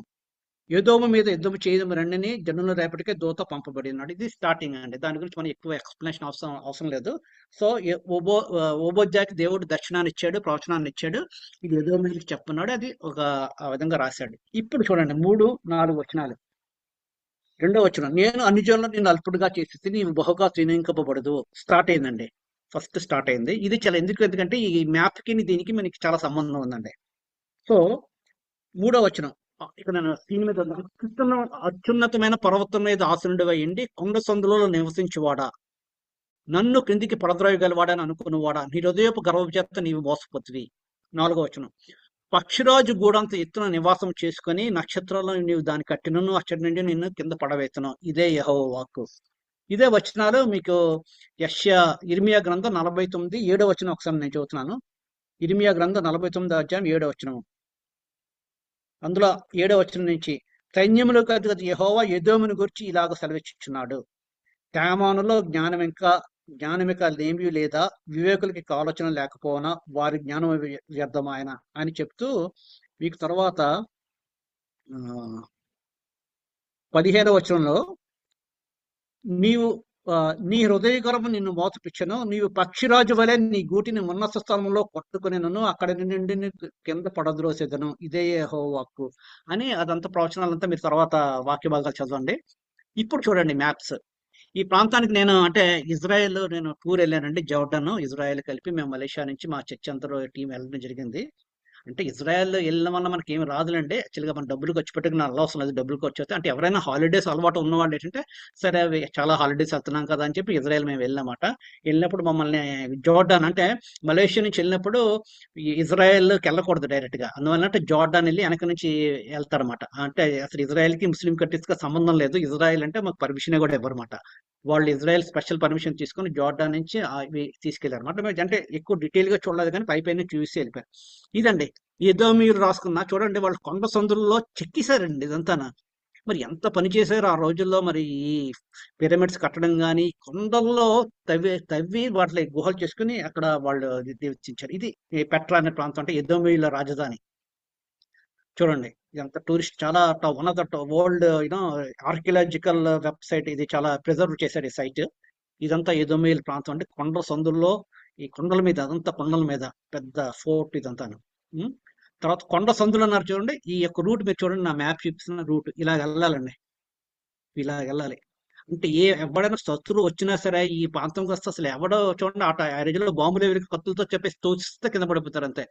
ఎదోము మీద యుద్ధము చేయడం రండిని జనుల రేపటికే దూత పంపబడి ఉన్నాడు. ఇది స్టార్టింగ్ అండి, దాని గురించి మనం ఎక్కువ ఎక్స్ప్లెనేషన్ అవసరం లేదు. సో ఓబోద్యాకి దేవుడు దర్శనాన్ని ఇచ్చాడు, ప్రవచనాన్ని ఇచ్చాడు. ఇది ఎదోము మీదకి చెప్తున్నాడు, అది ఒక ఆ విధంగా రాశాడు. ఇప్పుడు చూడండి 3-4 వచనాలు. రెండో వచనం, నేను అన్ని జనులను నేను అల్పుడుగా చేసి నీవు బహుగా శ్రేణింపబడదు. స్టార్ట్ అయిందండి, ఫస్ట్ స్టార్ట్ అయింది. ఇది చాలా ఎందుకంటే ఈ మ్యాప్ కి దీనికి మనకి చాలా సంబంధం ఉందండి. సో మూడో వచనం, ఇక్కడ నేను స్క్రీన్ మీద ఉన్నాను. క్రిస్తును అత్యున్నతమైన పర్వతం మీద ఆసనుడివై ఉండి కొండ సందులలో నివసించువాడా, నన్ను క్రిందికి పడద్రోయగలవాడని అనుకున్నవాడా, నీ హృదయపు గర్వపు చేత నీవు మోసపోతువి. 4వ వచనం, పక్షిరాజు గూడంత ఎత్తున నివాసం చేసుకుని నక్షత్రాలను నీవు దాని కట్టినను అచ్చటి నుండి నిన్ను కింద పడవేతును. ఇదే యెహోవా వాక్కు. ఇదే వచనాలు మీకు ఇర్మియా గ్రంథం 49 7వ వచనం ఒకసారి నేను చదువుతున్నాను. ఇర్మియా గ్రంథం 49వ అధ్యాయం 7వ వచనం. అందులో 7వ వచనం నుంచి, సైన్యములకు అధిపతి యెహోవా ఎదోమును గురించి ఇలాగ సెలవిచ్చుచున్నాడు. తేమానులో జ్ఞానమిక లేమి లేదా, వివేకులకి ఆలోచన లేకపోయినా వారి జ్ఞానం వ్యర్థమాయన అని చెప్తూ మీకు తర్వాత 15వ వచనంలో, నీవు నీ హృదయగరము నిన్ను మోసపిచ్చను, నీవు పక్షిరాజు వలె నీ గూటిని ఉన్నత స్థలంలో కొట్టుకుని నన్ను అక్కడి నుండి కింద పడద్రోసేదను. ఇదే యెహోవా వాక్కు అని అదంతా ప్రవచనాలంతా మీరు తర్వాత వాక్య భాగాలు చదవండి. ఇప్పుడు చూడండి మ్యాప్స్. ఈ ప్రాంతానికి నేను అంటే ఇజ్రాయెల్ నేను టూర్ వెళ్ళానండి, జోర్డాన్ ఇజ్రాయెల్ కలిపి మేము మలేషియా నుంచి మా చర్చ్ అంతా టీం వెళ్ళడం జరిగింది. అంటే ఇజ్రాయెల్ వెళ్ళిన వల్ల మనకి ఏమి రాదులండి, యాక్చువల్గా మన డబ్బులు ఖర్చు పెట్టుకుని అవసరం లేదు. డబ్బులు ఖర్చు అవుతాయి అంటే ఎవరైనా హాలిడేస్ అలవాటు ఉన్నవాళ్ళు ఏంటంటే సరే అవి చాలా హాలిడేస్ వెళ్తున్నాం కదా అని చెప్పి ఇజ్రాయెల్ మేము వెళ్ళినమాట. వెళ్ళినప్పుడు మమ్మల్ని జోర్డాన్ అంటే మలేషియా నుంచి వెళ్ళినప్పుడు ఇజ్రాయెల్కి వెళ్ళకూడదు డైరెక్ట్ గా, అందువల్ల అంటే జోర్డాన్ వెళ్ళి వెనక నుంచి వెళ్తారన్నమాట. అంటే అసలు ఇజ్రాయెల్ కి ముస్లిం కంట్రీస్ కి సంబంధం లేదు. ఇజ్రాయెల్ అంటే మాకు పర్మిషన్ కూడా ఇవ్వరన్నమాట. వాళ్ళు ఇజ్రాయెల్ స్పెషల్ పర్మిషన్ తీసుకుని జోర్డాన్ నుంచి అవి తీసుకెళ్లారు అనమాట. అంటే ఎక్కువ డీటెయిల్ గా చూడలేదు కానీ పైన చూసి వెళ్ళిపోయారు. ఇదండి ఏదో మీరు రాసుకున్నా చూడండి, వాళ్ళు కొండ సందుల్లో చెక్కేశారండి ఇదంతా. మరి ఎంత పని చేశారు ఆ రోజుల్లో. మరి ఈ పిరమిడ్స్ కట్టడం కానీ కొండల్లో తవ్వి వాటి గుహలు చేసుకుని అక్కడ వాళ్ళు వెచ్చించారు. ఇది పెట్రా అనే ప్రాంతం, అంటే ఎదోమీయుల రాజధాని. చూడండి ఇదంతా టూరిస్ట్ చాలా one of the world archaeological website, ఇది చాలా ప్రిజర్వ్ చేశాడు ఈ సైట్. ఇదంతా ఎదోమీయుల ప్రాంతం, అంటే కొండ సందుల్లో ఈ కొండల మీద, అదంతా కొండల మీద పెద్ద ఫోర్ట్ ఇదంతాను. తర్వాత కొండ సందులు అన్నారు చూడండి, ఈ యొక్క రూట్ మీరు చూడండి, నా మ్యాప్ చూపిస్తున్న రూట్ ఇలా వెళ్ళాలండి, ఇలా వెళ్ళాలి. అంటే ఎవడైనా శత్రువు వచ్చినా సరే ఈ ప్రాంతంకి వస్తే అసలు ఎవడో చూడండి ఆ రేంజ్లో బాంబులు ఎవరికి కత్తులతో చెప్పేసి తోచిస్తే కింద పడిపోతారు అంతే.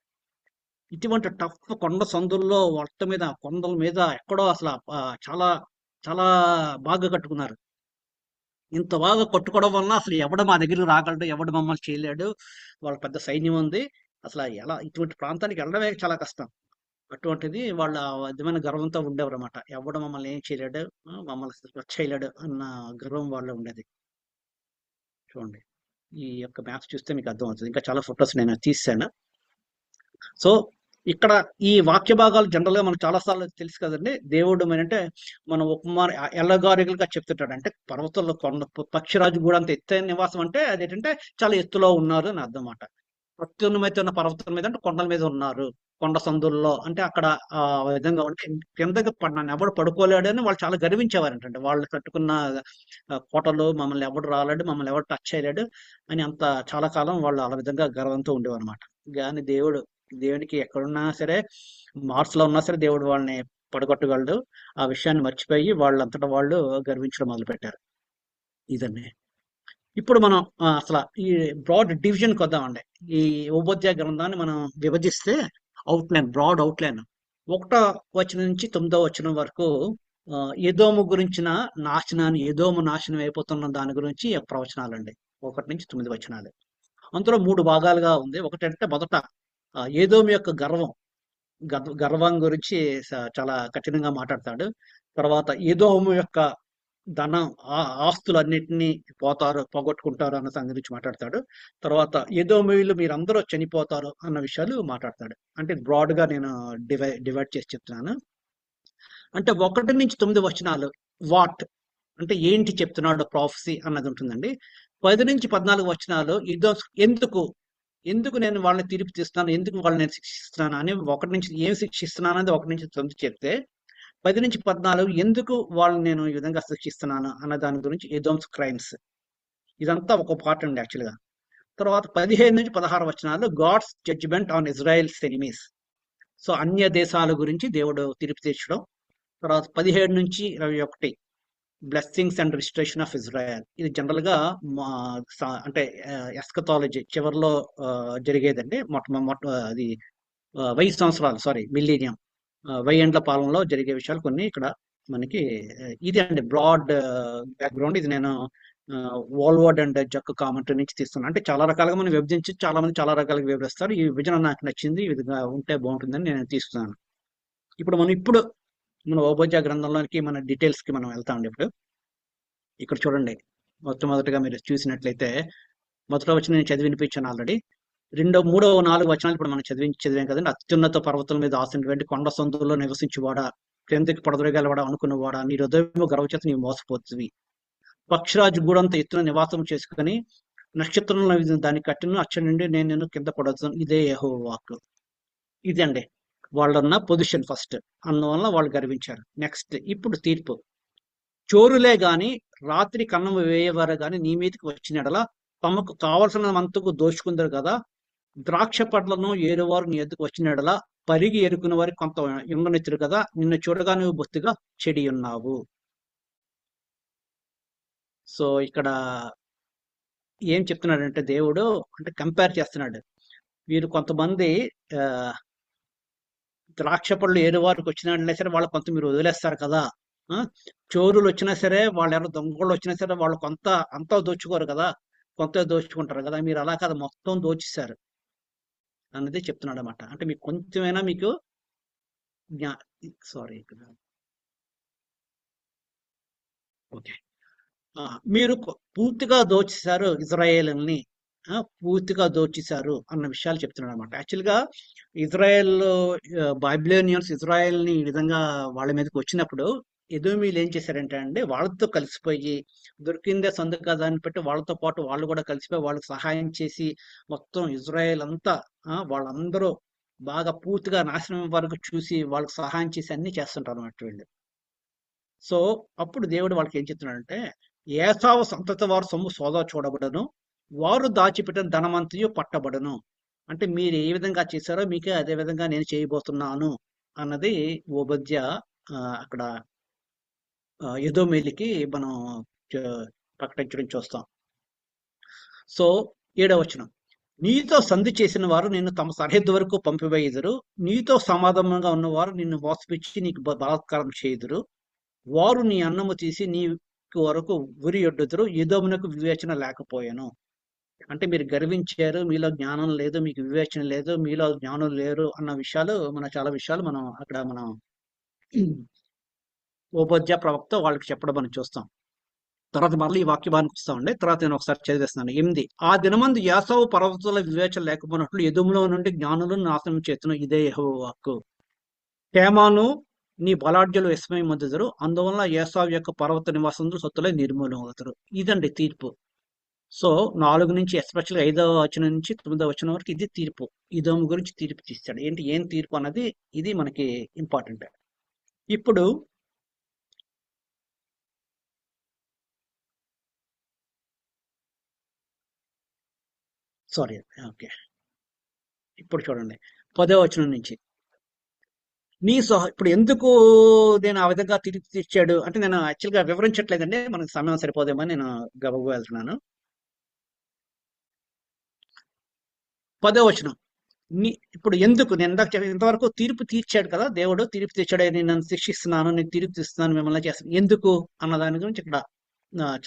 ఇటువంటి టఫ్ కొండ సందుల్లో మీద కొండల మీద ఎక్కడో అసలు చాలా చాలా బాగా కట్టుకున్నారు. ఇంత బాగా కొట్టుకోవడం వలన అసలు ఎవడు మా దగ్గరికి రాగలడు, ఎవడు మమ్మల్ని చేయలేడు, వాళ్ళ పెద్ద సైన్యం ఉంది, అసలు ఎలా ఇటువంటి ప్రాంతానికి వెళ్ళడమే చాలా కష్టం. అటువంటిది వాళ్ళ విధమైన గర్వంతో ఉండేవారు అనమాట. ఎవడు మమ్మల్ని ఏం చేయలేడు, మమ్మల్ని చేయలేడు అన్న గర్వం వాళ్ళు ఉండేది. చూడండి ఈ యొక్క మ్యాప్స్ చూస్తే మీకు అర్థం అవుతుంది. ఇంకా చాలా ఫొటోస్ నేను తీసాను. సో ఇక్కడ ఈ వాక్య భాగాలు జనరల్ గా మనకు చాలా సార్లు తెలుసు కదండి. దేవుడు అంటే మన ఉపమాన ఎల్లగారికలుగా చెప్తుంటాడు. అంటే పర్వతాల్లో కొండ పక్షిరాజు కూడా అంత ఎత్తైన నివాసం అంటే అదేంటంటే చాలా ఎత్తులో ఉన్నారు అని అర్థం అన్నమాట. అత్యున్నమైతే ఉన్న పర్వతం మీద అంటే కొండల మీద ఉన్నారు, కొండ సందుల్లో అంటే అక్కడ ఆ విధంగా ఉంటే కిందకి నన్ను ఎవడు పడుకోలేడు అని వాళ్ళు చాలా గర్వించేవారంటే. వాళ్ళు కట్టుకున్న కోటలు మమ్మల్ని ఎవడు రాలేడు, మమ్మల్ని ఎవడు టచ్ చేయలేడు అని అంత చాలా కాలం వాళ్ళు ఆ విధంగా గర్వంతో ఉండేవారు అనమాట. కానీ దేవునికి ఎక్కడున్నా సరే, మార్స్ లో ఉన్నా సరే దేవుడు వాళ్ళని పడగొట్టగలడు. ఆ విషయాన్ని మర్చిపోయి వాళ్ళంతటా వాళ్ళు గర్వించడం మొదలు పెట్టారు. ఇదండి. ఇప్పుడు మనం అసలు ఈ బ్రాడ్ డివిజన్కి వద్దామండి. ఈ ఉపధ్యాయ గ్రంథాన్ని మనం విభజిస్తే అవుట్లైన్, బ్రాడ్ అవుట్లైన్, 1వ వచనం నుంచి 9వ వచనం వరకు ఎదోము గురించిన నాశనాన్ని, ఎదోము నాశనం అయిపోతున్న దాని గురించి ప్రవచనాలండి. 1 నుంచి 9 వచనాలు. అందులో 3 భాగాలుగా ఉంది. ఒకటంటే మొదట ఏదోము యొక్క గర్వం గురించి చాలా కఠినంగా మాట్లాడతాడు. తర్వాత ఏదోము యొక్క ధనం, ఆస్తులన్నిటినీ పోగొట్టుకుంటారు అన్న సంగతి గురించి మాట్లాడతాడు. తర్వాత ఎదోమీయులు మీరందరూ చనిపోతారు అన్న విషయాలు మాట్లాడతాడు. అంటే బ్రాడ్ గా నేను డివైడ్ చేసి చెప్తున్నాను. అంటే 1 నుంచి 9 వచనాలు వాట్ అంటే ఏంటి చెప్తున్నాడు ప్రాఫెసీ అన్నది ఉంటుందండి. 10 నుంచి 14 వచనాలు ఇదో ఎందుకు ఎందుకు నేను వాళ్ళని తీర్పు తీస్తున్నాను, ఎందుకు వాళ్ళని నేను శిక్షిస్తున్నాను అని 1 నుంచి ఏం శిక్షిస్తున్నాను అనేది 1 నుంచి 9 చెప్తే, 10 నుంచి 14 ఎందుకు వాళ్ళని నేను ఈ విధంగా శిక్షిస్తున్నాను అన్న దాని గురించి ఎదోమ్స్ క్రైమ్స్, ఇదంతా ఒక పార్ట్ అండి యాక్చువల్గా. తర్వాత 15 నుంచి 16 వచనాలు God's judgment on Israel's enemies. So అన్య దేశాల గురించి దేవుడు తీర్పు తీర్చడం. తర్వాత 17 నుంచి 21 blessings and restoration of Israel. ఇది జనరల్ గా అంటే ఎస్కథాలజీ చివరిలో జరిగేదండి. అది 1000 సంవత్సరాలు, సారీ మిలీనియం, 1000 ఏండ్ల పాలనలో జరిగే విషయాలు కొన్ని ఇక్కడ మనకి ఇది అండి బ్రాడ్ బ్యాక్గ్రౌండ్. ఇది నేను వాల్వర్డ్ అండ్ జక్ కామెంటరీ నుంచి తీస్తున్నాను. అంటే చాలా రకాలుగా మనం విభజించి చాలా మంది చాలా రకాలుగా వివరిస్తారు. ఈ విభజన నాకు నచ్చింది, ఈ విధంగా ఉంటే బాగుంటుందని నేను తీసుకున్నాను. ఇప్పుడు మన ఓబోజా గ్రంథంలోనికి మన డీటెయిల్స్ కి మనం వెళ్తామండి. ఇక్కడ చూడండి, మొట్టమొదటిగా మీరు చూసినట్లయితే మొదట వచ్చిన నేను చదివి వినిపించాను ఆల్రెడీ. 2, 3, 4 వచనాలు ఇప్పుడు మనం చదివాం కదండి. అత్యున్నత పర్వతం మీద ఆసినటువంటి కొండ సందుల్లో నివసించువాడా, క్రిందికి పడదొరగలవాడా అనుకున్నవాడా, నీ హృదయం గర్వచేత నీవు మోసపోతుంది. పక్షిరాజు గూడంత ఎత్తున నివాసం చేసుకుని నక్షత్రంలో దాన్ని కట్టిన అచ్చ నుండి నేను నిన్ను కింద పడతాను. ఇదే యెహోవా వాక్కు. ఇదండి వాళ్ళన్న పొజిషన్ ఫస్ట్. అందువల్ల వాళ్ళు గర్వించారు. నెక్స్ట్ ఇప్పుడు తీర్పు. చోరులే గాని రాత్రి కన్నము వేయవారు గాని నీ మీదకి వచ్చిన ఎడల తమకు కావలసిన మంతకు దోచుకుందరు కదా. ద్రాక్ష పట్లను ఏరువారు నీ ఎద్దుకు వచ్చిన ఎడల పరిగి ఎరుకున్న వారికి కొంత ఉండనిచ్చురు కదా. నిన్ను చూడగా నువ్వు బొత్తిగా చెడి ఉన్నావు. సో ఇక్కడ ఏం చెప్తున్నాడంటే దేవుడు అంటే కంపేర్ చేస్తున్నాడు. వీరు కొంతమంది ఆ ద్రాక్ష పళ్ళు ఏరువారికి వచ్చినా సరే వాళ్ళు కొంత మీరు వదిలేస్తారు కదా. చోరులు వచ్చినా సరే, వాళ్ళు ఎవరు దొంగలు వచ్చినా సరే వాళ్ళు కొంత అంతా దోచుకోరు కదా, కొంత దోచుకుంటారు కదా. మీరు అలా కదా మొత్తం దోచేశారు అన్నది చెప్తున్నాడు అనమాట. అంటే మీకు కొంచెమైనా మీకు సారీ ఓకే, మీరు పూర్తిగా దోచేశారు ఇజ్రాయేల్ని, పూర్తిగా దోచేశారు అన్న విషయాలు చెప్తున్నాడు అనమాట. యాక్చువల్గా ఇజ్రాయెల్ బాబిలోనియన్స్ ఇజ్రాయెల్ని ఈ విధంగా వాళ్ళ మీదకి వచ్చినప్పుడు ఎదోమీలు ఏం చేశారంటే అండి, వాళ్ళతో కలిసిపోయి దొరికిందే సందు కదా అని పెట్టి వాళ్ళతో పాటు వాళ్ళు కూడా కలిసిపోయి వాళ్ళకి సహాయం చేసి మొత్తం ఇజ్రాయెల్ అంతా వాళ్ళందరూ బాగా పూర్తిగా నాశనం వరకు చూసి వాళ్ళకి సహాయం చేసి అన్ని చేస్తుంటారు అన్నమాట వీళ్ళు. సో అప్పుడు దేవుడు వాళ్ళకి ఏం చెప్తున్నాడంటే, ఏసావు సంతతి వారు సొమ్ము సోదా చూడబడను, వారు దాచిపెట్టిన ధనమంతయు పట్టబడను. అంటే మీరు ఏ విధంగా చేశారో మీకే అదే విధంగా నేను చేయబోతున్నాను అన్నది ఓబద్య అక్కడ ఎదోమేలికి మనం ప్రకటించడం చూస్తాం. సో 7వ వచనం, నీతో సంధి చేసిన వారు నిన్ను తమ సరిహద్దు వరకు పంపివేయుదురు, నీతో సమాధానంగా ఉన్నవారు నిన్ను మోసపిచ్చి నీకు బలాత్కారం చేయుదురు, వారు నీ అన్నము తీసి నీ వరకు ఉరి ఒడ్డుదురు, ఎదోమునకు వివేచన లేకపోయాను. అంటే మీరు గర్వించారు, మీలో జ్ఞానం లేదు, మీకు వివేచన లేదు, మీలో జ్ఞానం లేరు అన్న విషయాలు చాలా విషయాలు మనం అక్కడ మనం ఉపధ్య ప్రవక్త వాళ్ళకి చెప్పడం మనం చూస్తాం. తర్వాత మళ్ళీ ఈ వాక్యభానికి వస్తామండి. తర్వాత నేను ఒకసారి చదివేస్తున్నాను. 8, ఆ దినమందు యాసవు పర్వతాల వివేచన లేకపోయినట్లు ఎదుములో నుండి జ్ఞానులను నాశనం చేస్తున్న ఇదే యెహోవా వాక్కు. తేమాను నీ బలాఢ్యులు విస్మయం పొందుతారు, అందువల్ల ఏసావు యొక్క పర్వత నివాసంలో సొత్తులే నిర్మూలన అవుతారు. ఇదండి తీర్పు. సో 4 నుంచి ఎస్పెషల్గా 5వ వచనం నుంచి 9వ వచనం వరకు ఇది తీర్పు. ఇదోము గురించి తీర్పు తీస్తాడు. ఏం తీర్పు అన్నది ఇది మనకి ఇంపార్టెంట్. ఇప్పుడు సారీ ఓకే, ఇప్పుడు చూడండి 10వ వచనం నుంచి, ఇప్పుడు ఎందుకు నేను ఆ విధంగా తిరిగి తెచ్చాడు అంటే నేను యాక్చువల్గా వివరించట్లేదండి, మనకు సమయం సరిపోదేమో నేను గబగబా వెళ్తున్నాను. 10వ వచనం. ఇప్పుడు ఎందుకు నేను ఇందాక ఇంతవరకు తీర్పు తీర్చాడు కదా దేవుడు, తీర్పు తీర్చాడు, నేను నన్ను శిక్షిస్తున్నాను, నేను తీర్పు తీస్తున్నాను, మిమ్మల్ని చేస్తాను, ఎందుకు అన్న దాని గురించి ఇక్కడ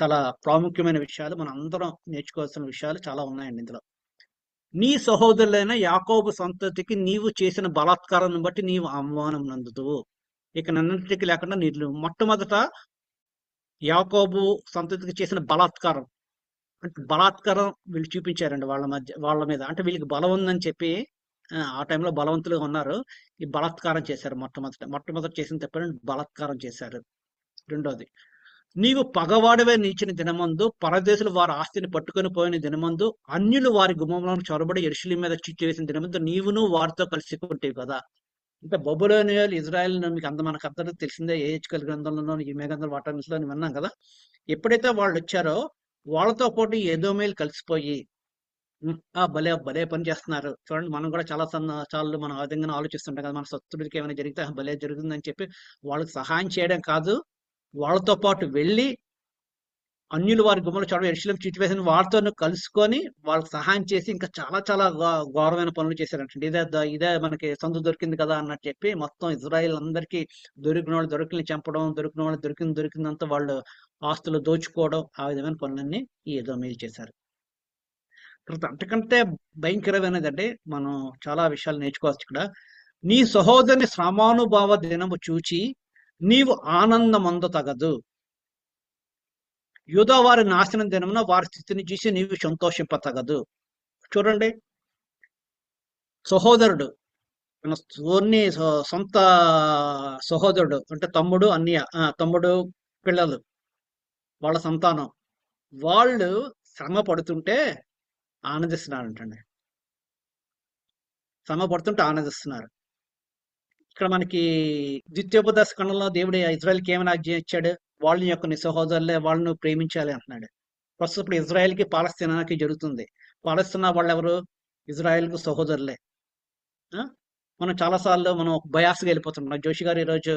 చాలా ప్రాముఖ్యమైన విషయాలు, మనం అందరం నేర్చుకోవాల్సిన విషయాలు చాలా ఉన్నాయండి ఇందులో. నీ సహోదరులైన యాకోబు సంతతికి నీవు చేసిన బలాత్కారాన్ని బట్టి నీవు అవమానం నందుతువు. ఇక నన్నింటికి లేకుండా నీళ్ళు మొట్టమొదట యాకోబు సంతతికి చేసిన బలాత్కారం అంటే బలాత్కారం వీళ్ళు చూపించారండి వాళ్ళ మీద, అంటే వీళ్ళకి బలం ఉందని చెప్పి ఆ టైంలో బలవంతులుగా ఉన్నారు, ఈ బలాత్కారం చేశారు. మొట్టమొదట చేసిన తప్పని బలాత్కారం చేశారు. రెండోది, నీవు పగవాడివే నీచిన దినమందు పరదేశులు వారి ఆస్తిని పట్టుకొని పోయిన దినమందు అన్యులు వారి గుమ్మంలో చొరబడి యెరూషలేము మీద చిచ్చు వేసిన దినమందు నీవును వారితో కలిసి కొంటేవి కదా. అంటే బబులోనియలు ఇజ్రాయెల్ మీకు మనకు అందరికీ తెలిసిందే, ఏహెచ్కేల్ గ్రంథంలోనూ ఈ గ్రంథం వాటన్నిటిలో విన్నాం కదా. ఎప్పుడైతే వాళ్ళు వచ్చారో వాళ్ళతో పాటు ఎదోమేలు కలిసిపోయి భలే భలే పని చేస్తున్నారు చూడండి. మనం కూడా చాలా సార్లు మనం ఆ విధంగా ఆలోచిస్తుంటాం కదా, మన శత్రుడికి ఏమైనా జరిగితే భలే జరుగుతుందని చెప్పి వాళ్ళకి సహాయం చేయడం కాదు, వాళ్ళతో పాటు వెళ్ళి అన్యులు వారి గుమ్మలు చూడడం యెరూషలేము చుట్టూ వేసిన వారితో కలుసుకొని వాళ్ళకి సహాయం చేసి ఇంకా చాలా చాలా ఘోరమైన పనులు చేశారంటే ఇదే మనకి సందు దొరికింది కదా అన్నట్టు చెప్పి మొత్తం ఇజ్రాయిల్ అందరికీ దొరికిన వాళ్ళు దొరికిన చంపడం, దొరికిన వాళ్ళు దొరికిందంతా వాళ్ళు ఆస్తులు దోచుకోవడం, ఆ విధమైన పనులన్నీ ఈ ఎదోమీయులు చేశారు. అంతకంటే భయంకరమైనదంటే మనం చాలా విషయాలు నేర్చుకోవచ్చు ఇక్కడ. నీ సహోదరుని శ్రమానుభావ దినము చూచి నీవు ఆనందమందు తగదు. యూదా వారి నాశనం దినమున వారి స్థితిని చూసి నీవు సంతోషింపతగదు. చూడండి, సహోదరుడు మన సొంత సహోదరుడు అంటే తమ్ముడు, అన్నయ్య, తమ్ముడు పిల్లలు, వాళ్ళ సంతానం, వాళ్ళు శ్రమ పడుతుంటే ఆనందిస్తున్నారంటండి. శ్రమ పడుతుంటే ఆనందిస్తున్నారు. ఇక్కడ మనకి ద్వితీయోపదేశ ఖండంలో దేవుడు ఇజ్రాయెల్కి ఏమైనా ఇచ్చాడు, వాళ్ళ యొక్క నీ సహోదరులే, వాళ్ళను ప్రేమించాలి అంటున్నాడు. ప్రస్తుతం ఇప్పుడు ఇజ్రాయెల్కి పాలస్తీనాకి జరుగుతుంది. పాలస్తీనా వాళ్ళు ఎవరు? ఇజ్రాయెల్కు సహోదరులే. మనం చాలాసార్లు మనం బయాస్గా వెళ్ళిపోతున్నాం. జోషి గారు ఈరోజు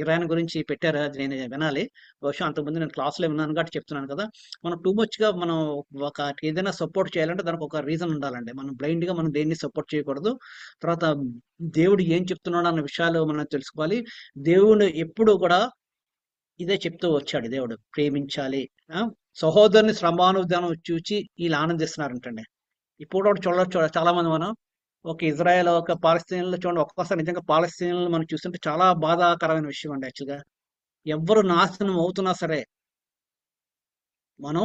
ఇరాన్ గురించి పెట్టారు, అది నేను వినాలి. బహుశా అంతకుముందు నేను క్లాస్లో విన్నాను కాబట్టి చెప్తున్నాను కదా. మనం టూ మచ్గా మనం ఏదైనా సపోర్ట్ చేయాలంటే దానికి ఒక రీజన్ ఉండాలండి. మనం బ్లైండ్గా మనం దేన్ని సపోర్ట్ చేయకూడదు. తర్వాత దేవుడు ఏం చెప్తున్నాడు అన్న విషయాలు మనం తెలుసుకోవాలి. దేవుడు ఎప్పుడు కూడా ఇదే చెప్తూ వచ్చాడు, దేవుడు ప్రేమించాలి, సహోదరుని శ్రమానుదానం చూచి వీళ్ళు ఆనందిస్తున్నారంటండి. ఇప్పుడు చూడ చాలా మంది మనం ఒక ఇజ్రాయెల్ ఒక పాలస్తీన్లో చూడండి, ఒక్కొక్కసారి నిజంగా పాలస్తీన్లు మనం చూస్తుంటే చాలా బాధాకరమైన విషయం అండి. యాక్చువల్గా ఎవరు నాశనం అవుతున్నా సరే మనం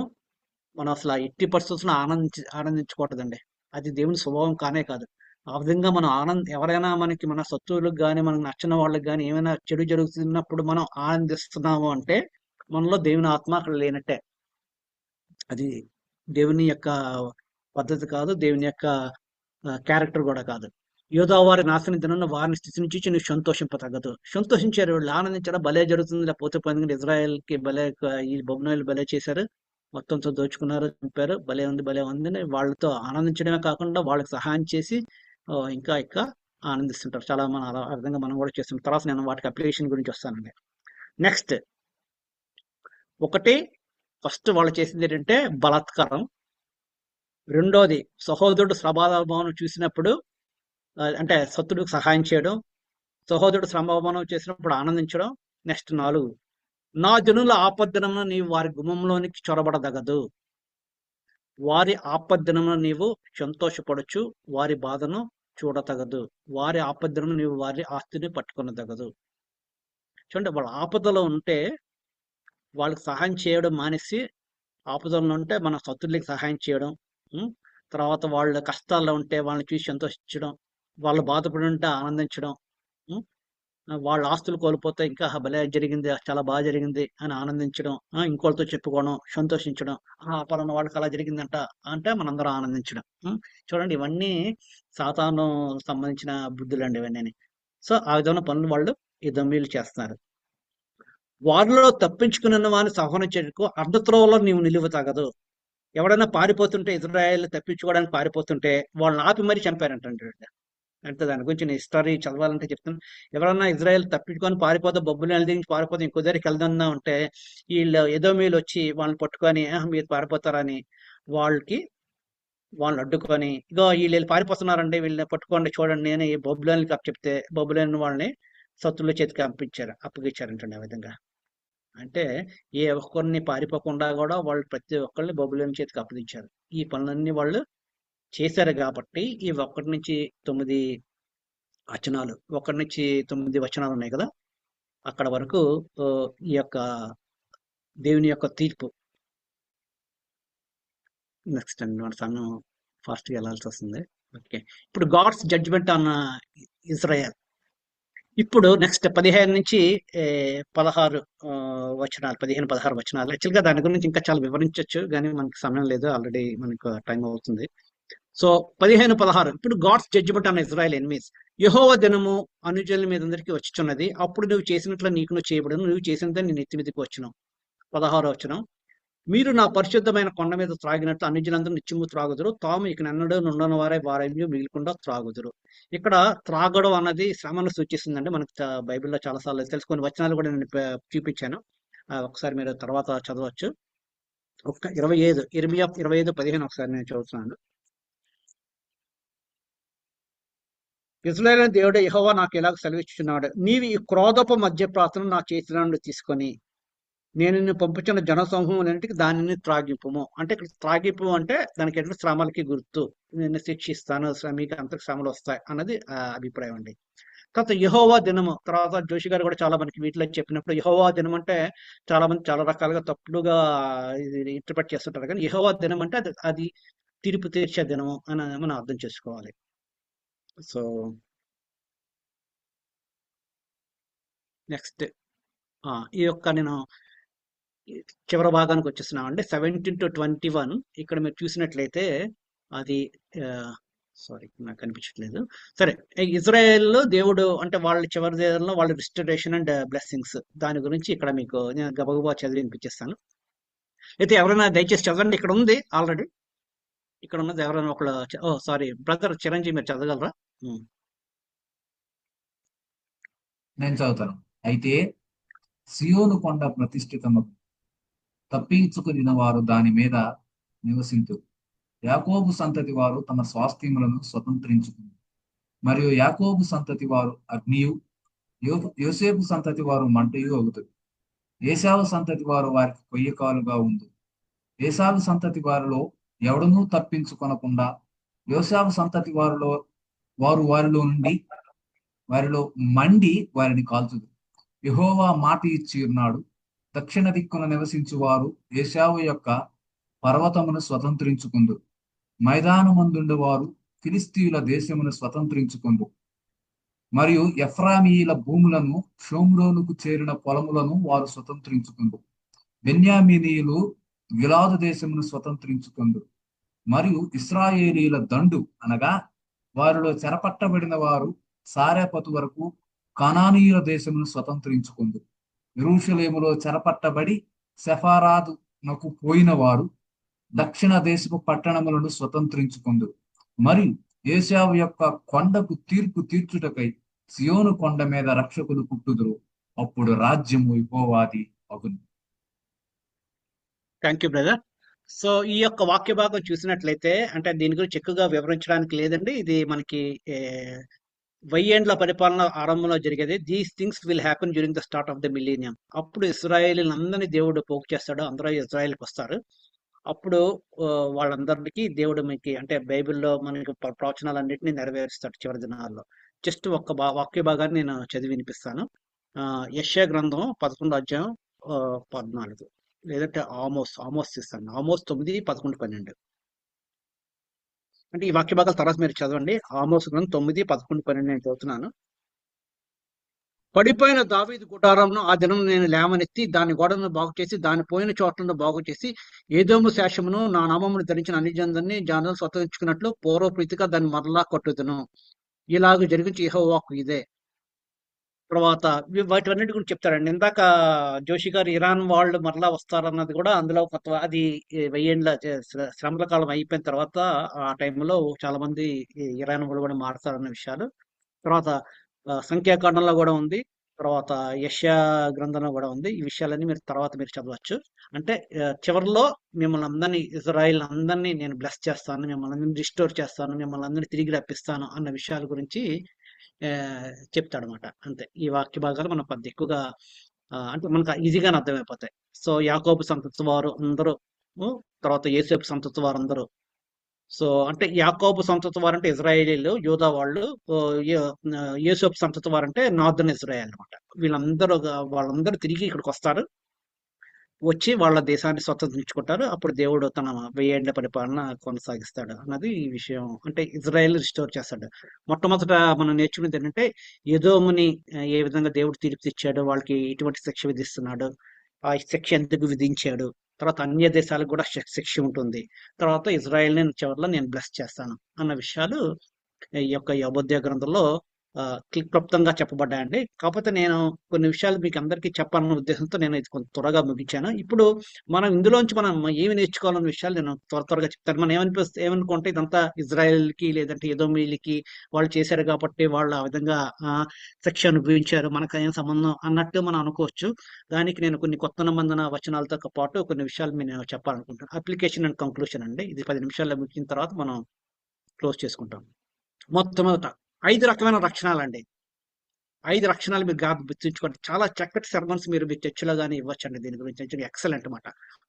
అసలు ఎట్టి పరిస్థితుల్లో ఆనందించకూడదండి. అది దేవుని స్వభావం కానే కాదు. ఆ విధంగా మనం ఎవరైనా మనకి మన శత్రువులకు కానీ మనకు నచ్చిన వాళ్ళకి కానీ ఏమైనా చెడు జరుగుతున్నప్పుడు మనం ఆనందిస్తున్నాము అంటే మనలో దేవుని ఆత్మ అక్కడ లేనట్టే. అది దేవుని యొక్క పద్ధతి కాదు, దేవుని యొక్క క్యారెక్టర్ కూడా కాదు. యోధా వారి నాశనం దిన వారిని స్థితి నుంచి నువ్వు సంతోషింపతగదు. సంతోషించారు వాళ్ళు, ఆనందించారా, భలే జరుగుతుంది, లేకపోతే పొందిన ఇజ్రాయెల్కి భలే ఈ బొమ్మలు భలే చేశారు, మొత్తంతో దోచుకున్నారు, చంపారు, భలే ఉంది వాళ్ళతో ఆనందించడమే కాకుండా వాళ్ళకి సహాయం చేసి ఇంకా ఇంకా ఆనందిస్తుంటారు. చాలా మన ఆ విధంగా మనం కూడా చేస్తుంటాం. తర్వాత నేను వాటికి అప్లికేషన్ గురించి వస్తానండి. నెక్స్ట్ ఫస్ట్ వాళ్ళు చేసింది ఏంటంటే బలాత్కారం. రెండోది సహోదరుడు శ్రమాభావం చూసినప్పుడు అంటే శత్రుడికి సహాయం చేయడం, సహోదరుడు శ్రమాభావం చేసినప్పుడు ఆనందించడం. నెక్స్ట్ 4, నా జనుల ఆపద్దినమున నీవు వారి గుమ్మంలోనికి చొరబడదగదు. వారి ఆపద్దినమున నీవు సంతోషపడచ్చు, వారి బాధను చూడతగదు. వారి ఆపద్దినమున నీవు వారి ఆస్తిని పట్టుకొనదగదు. చూడండి, వాళ్ళ ఆపదలో ఉంటే వాళ్ళకి సహాయం చేయడం మానేసి, ఆపదలో ఉంటే మన శత్రువులకి సహాయం చేయడం, తర్వాత వాళ్ళ కష్టాల్లో ఉంటే వాళ్ళని చూసి సంతోషించడం, వాళ్ళు బాధపడి ఉంటే ఆనందించడం, వాళ్ళ ఆస్తులు కోల్పోతే ఇంకా భలే జరిగింది, చాలా బాగా జరిగింది అని ఆనందించడం, ఇంకోళ్ళతో చెప్పుకోవడం, సంతోషించడం, పలానా వాళ్ళకి అలా జరిగిందంట అంటే మనందరం ఆనందించడం. చూడండి, ఇవన్నీ సాతాను సంబంధించిన బుద్ధులండి ఇవన్నీ. సో ఆ విధమైన పనులు వాళ్ళు ఈ దమ్మిలు చేస్తున్నారు. వారిలో తప్పించుకున్న వారిని సంహరించేందుకు అర్ధత్రోవలో నీవు నిలువ తగదు. ఎవడైనా పారిపోతుంటే, ఇజ్రాయెల్ తప్పించుకోవడానికి పారిపోతుంటే వాళ్ళని ఆపి మరీ చంపారంటే. అంటే దాని గురించి నేను హిస్టరీ చదవాలంటే చెప్తాను. ఎవరన్నా ఇజ్రాయెల్ తప్పించుకొని పారిపోతే బొబ్బులు దించి పారిపోతే ఇంకో దగ్గరికి వెళ్దా ఉంటే వీళ్ళు ఎదోమీయులు వచ్చి వాళ్ళని పట్టుకొని మీరు పారిపోతారని వాళ్ళకి వాళ్ళని అడ్డుకొని ఇగో వీళ్ళు పారిపోతున్నారండి వీళ్ళని పట్టుకోండి చూడండి నేను ఈ బొబ్బులని చెప్తే బొబ్బులని వాళ్ళని శత్రువుల చేతికి అప్పగించారంటండి ఆ విధంగా. అంటే ఏ ఒక్కరిని పారిపోకుండా కూడా వాళ్ళు ప్రతి ఒక్కరిని బొబ్బులని చేతికి అప్పగించారు. ఈ పనులన్నీ వాళ్ళు చేశారు కాబట్టి ఈ 1-9 వచనాలు 1-9 వచనాలు ఉన్నాయి కదా, అక్కడ వరకు ఈ యొక్క దేవుని యొక్క తీర్పు. నెక్స్ట్ అండి మన సన్ను ఫాస్ట్గా వెళ్ళాల్సి వస్తుంది. ఓకే, ఇప్పుడు గాడ్స్ జడ్జ్మెంట్ ఆన్ ఇజ్రాయెల్. ఇప్పుడు నెక్స్ట్ 15-16 వచనాలు, 15-16 వచనాలు. యాక్చువల్గా దాని గురించి ఇంకా చాలా వివరించవచ్చు కానీ మనకి సమయం లేదు, ఆల్రెడీ మనకు టైం అవుతుంది. సో 15-16 ఇప్పుడు గాడ్స్ జడ్జిమెంట్ అన్న ఇజ్రాయెల్ ఎనిమీస్. యెహోవా దినము అనుజనుల మీద అందరికీ వచ్చుచున్నది, అప్పుడు నువ్వు చేసినట్లు నీకును చేయబడును, నువ్వు చేసినట్టు నీ నెత్తి మీదకి వచ్చును. 16 వచనం, మీరు నా పరిశుద్ధమైన కొండ మీద త్రాగినట్లు అనుజులందరూ నిత్యము త్రాగుదురు, తాము ఇక నన్నడు నుండని వారే వారేమీ మిగిలికుండా త్రాగుదురు. ఇక్కడ త్రాగడం అన్నది శ్రమను సూచిస్తుందండి. మనకు బైబిల్లో చాలాసార్లు తెలుసు. కొన్ని వచనాలు కూడా నేను చూపించాను, ఒకసారి మీరు తర్వాత చదవచ్చు. 25 ఇర్మియా 25:15 ఒకసారి నేను చదువుతున్నాను. ఇశ్రాయేలు దేవుడు యెహోవా నాకు ఇలాగ సెలవిచ్చుచున్నాడు, నీవు ఈ క్రోధపు మధ్య ప్రార్థన నా చేతి నుండి తీసుకొని నేను నిన్ను పంపించిన జనసమూహం అన్నింటికి దానిని త్రాగింపుము. అంటే ఇక్కడ త్రాగింపు అంటే దానికి ఎట్లా శ్రమలకి గుర్తు, నిన్ను శిక్షిస్తాను, మీకు అంతకు శ్రమలు వస్తాయి అన్నది అభిప్రాయం అండి. తర్వాత యెహోవా దినము, తర్వాత జోషి గారు కూడా చాలా మనకి వీటిలో చెప్పినప్పుడు యెహోవా దినం అంటే చాలా మంది చాలా రకాలుగా తప్పుడుగా ఇది ఇంటర్ప్రెట్ చేస్తుంటారు. కానీ యెహోవా దినం అంటే అది తీర్పు తీర్చే దినము అని మనం అర్థం చేసుకోవాలి. సో నెక్స్ట్ ఈ యొక్క నేను చివరి భాగానికి వచ్చేస్తున్నామండి. 17-21 ఇక్కడ మీరు చూసినట్లయితే అది సారీ నాకు కనిపించట్లేదు. సరే, ఇజ్రాయెల్ దేవుడు అంటే వాళ్ళ చివరి దేశంలో వాళ్ళ రిస్టరేషన్ అండ్ బ్లెస్సింగ్స్ దాని గురించి ఇక్కడ మీకు నేను గబగబా చదివి వినిపించేస్తాను. అయితే ఎవరైనా దయచేసి చదవండి, ఇక్కడ ఉంది ఆల్రెడీ, ఇక్కడ ఉన్నది. ఎవరైనా ఒకళ్ళు సారీ బ్రదర్ చిరంజీవి మీరు చదవగలరా?
నేను చదువుతాను. అయితే సియోను కొండ ప్రతిష్ఠితము, తప్పించుకుని వారు దాని మీద నివసింతురు. యాకోబు సంతతి వారు తమ స్వాస్థ్యములను స్వతంత్రించుకుని, మరియు యాకోబు సంతతి వారు అగ్నియు, యోసేపు సంతతి వారు మంటయు అవుతారు. ఏశావు సంతతి వారు వారికి కొయ్యకాలుగా ఉంది. ఏశావు సంతతి వారిలో ఎవడనూ తప్పించుకొనకుండా యోసేపు సంతతి వారిలో మండి వారిని కాల్చుదు. యెహోవా మాట ఇచ్చి ఉన్నాడు, దక్షిణ దిక్కున నివసించు వారు ఏశావు యొక్క పర్వతమును స్వతంత్రించుకుందురు. మైదానమందుండు వారు ఫిలిస్తీయుల దేశమును స్వతంత్రించుకుందు. మరియు ఎఫ్రామీయుల భూములను, షోమ్రోనుకు చేరిన పొలములను వారు స్వతంత్రించుకుందు. బెన్యామీనీయులు గిలాదు దేశమును స్వతంత్రించుకుందు. మరియు ఇశ్రాయేలీయుల దండు అనగా వారిలో చెరపట్టబడిన వారు సారెపతు వరకు కనానీయుల దేశమును స్వతంత్రించుకుందు. యెరూషలేములో చెరపట్టబడి సెఫారాదునకు పోయిన వారు దక్షిణ దేశపు పట్టణములను స్వతంత్రించుకుందు. మరియు ఏశావు యొక్క కొండకు తీర్పు తీర్చుటకై సియోను కొండ మీద రక్షకులు పుట్టుదురు, అప్పుడు రాజ్యము యెహోవాది అగును.
Thank you brother. సో ఈ యొక్క వాక్య భాగం చూసినట్లయితే అంటే దీని గురించి ఎక్కువగా వివరించడానికి లేదండి. ఇది మనకి 1000 ఏండ్ల పరిపాలన ఆరంభంలో జరిగేది. These things will happen during the start of the millennium. అప్పుడు ఇశ్రాయేలీలందరినీ దేవుడు పోగు చేస్తాడు, అందరూ ఇజ్రాయెల్కి వస్తారు. అప్పుడు వాళ్ళందరికీ దేవుడు మీకు అంటే బైబిల్లో మనకి ప్రవచనాలన్నింటినీ నెరవేరుస్తాడు చివరి దినాల్లో. జస్ట్ ఒక్క వాక్య భాగాన్ని నేను చదివి వినిపిస్తాను. యెషయా గ్రంథం 11-14, లేదంటే ఆమోస్ ఇస్తాను. ఆమోస్ 9-11-12. అంటే ఈ వాక్య భాగాల తర్వాత మీరు చదవండి. ఆమోస్ గ్రంథం 9-11-12 నేను చదువుతున్నాను. పడిపోయిన దావీదు గుడారంను ఆ దినం నేను లేవనెత్తి దాని గోడను బాగు చేసి దాని పోయిన చోట్లను బాగు చేసి ఏదోము శేషమును నా నామమును ధరించిన అన్యజనులని జానులు స్వతంత్రించుకున్నట్లు పూర్వప్రీతిగా దాన్ని మరలా కట్టుదును. ఇలాగ జరిగించి యెహోవాకు ఇదే. తర్వాత వాటివన్నిటి గురించి చెప్తాడండి. ఇందాక జోషి గారు ఇరాన్ వాళ్ళు మరలా వస్తారన్నది కూడా అందులో కొత్త అది ఈ 1000 ఏండ్ల శ్రమల కాలం అయిపోయిన తర్వాత ఆ టైంలో చాలా మంది ఈ ఇరాన్ వాళ్ళు కూడా మారుతారన్న విషయాలు. తర్వాత సంఖ్యాకాండంలో కూడా ఉంది. తర్వాత యెషయా గ్రంథంలో కూడా ఉంది. ఈ విషయాలన్నీ మీరు తర్వాత మీరు చదవచ్చు. అంటే చివరిలో మిమ్మల్ని అందరినీ ఇజ్రాయిల్ అందరినీ నేను బ్లెస్ చేస్తాను, మిమ్మల్ని అందరినీ రిస్టోర్ చేస్తాను, మిమ్మల్ని అందరినీ తిరిగి రప్పిస్తాను అన్న విషయాల గురించి చెప్తాడనమాట. అంతే. ఈ వాక్య భాగాలు మనం పెద్ద ఎక్కువగా అంటే మనకు ఈజీగానే అర్థమైపోతాయి. సో యాకోబు సంతతి వారు అందరూ, తర్వాత యేసేపు సంతతి వారు అందరూ. సో అంటే యాకోబు సంతతి వారంటే ఇజ్రాయేలీలు, యూదా వాళ్ళు, యేసోపు సంతతి వారంటే నార్దర్న్ ఇజ్రాయెల్ అనమాట. వాళ్ళందరూ తిరిగి ఇక్కడికి వస్తారు, వచ్చి వాళ్ళ దేశాన్ని స్వతంత్రించుకుంటారు. అప్పుడు దేవుడు తన 1000 ఏండ్ల పరిపాలన కొనసాగిస్తాడు అన్నది ఈ విషయం. అంటే ఇజ్రాయెల్ రిస్టోర్ చేస్తాడు. మొట్టమొదట మనం నేర్చుకునేది ఏంటంటే ఎదోముని ఏ విధంగా దేవుడు తీర్పు తెచ్చాడు, వాళ్ళకి ఎటువంటి శిక్ష విధిస్తున్నాడు, ఆ శిక్ష ఎందుకు విధించాడు, తర్వాత అన్య దేశాలకు కూడా శిక్ష ఉంటుంది, తర్వాత ఇజ్రాయెల్ని చివరిలో నేను బ్లెస్ చేస్తాను అన్న విషయాలు ఈ యొక్క యెహోవా గ్రంథంలో క్లుప్తంగా చెప్పబడ్డాయండి. కాకపోతే నేను కొన్ని విషయాలు మీకు అందరికీ చెప్పాలన్న ఉద్దేశంతో నేను ఇది కొంత త్వరగా ముగించాను. ఇప్పుడు మనం ఇందులోంచి మనం ఏమి నేర్చుకోవాలన్న విషయాలు నేను త్వరగా చెప్తాను. మనం ఏమనుకుంటే ఇదంతా ఇజ్రాయెల్కి లేదంటే ఎదోమీలకి వాళ్ళు చేశారు కాబట్టి వాళ్ళు ఆ విధంగా శిక్ష అనుభవించారు, మనకు ఏం సంబంధం అన్నట్టు మనం అనుకోవచ్చు. దానికి నేను కొన్ని కొత్త నిబంధన వచనాలతో పాటు కొన్ని విషయాలు నేను చెప్పాలనుకుంటున్నాను. అప్లికేషన్ అండ్ కంక్లూషన్ అండి. ఇది 10 నిమిషాల్లో ముగిసిన తర్వాత మనం క్లోజ్ చేసుకుంటాం. మొట్టమొదట 5 రకమైన రక్షణాలండి. 5 రక్షణాలు మీరు గుర్తుంచుకోండి. చాలా చక్కటి సెర్మన్స్ మీరు మీ చర్చిలో గానీ ఇవ్వచ్చండి దీని గురించి. ఎక్సలెంట్ మాట.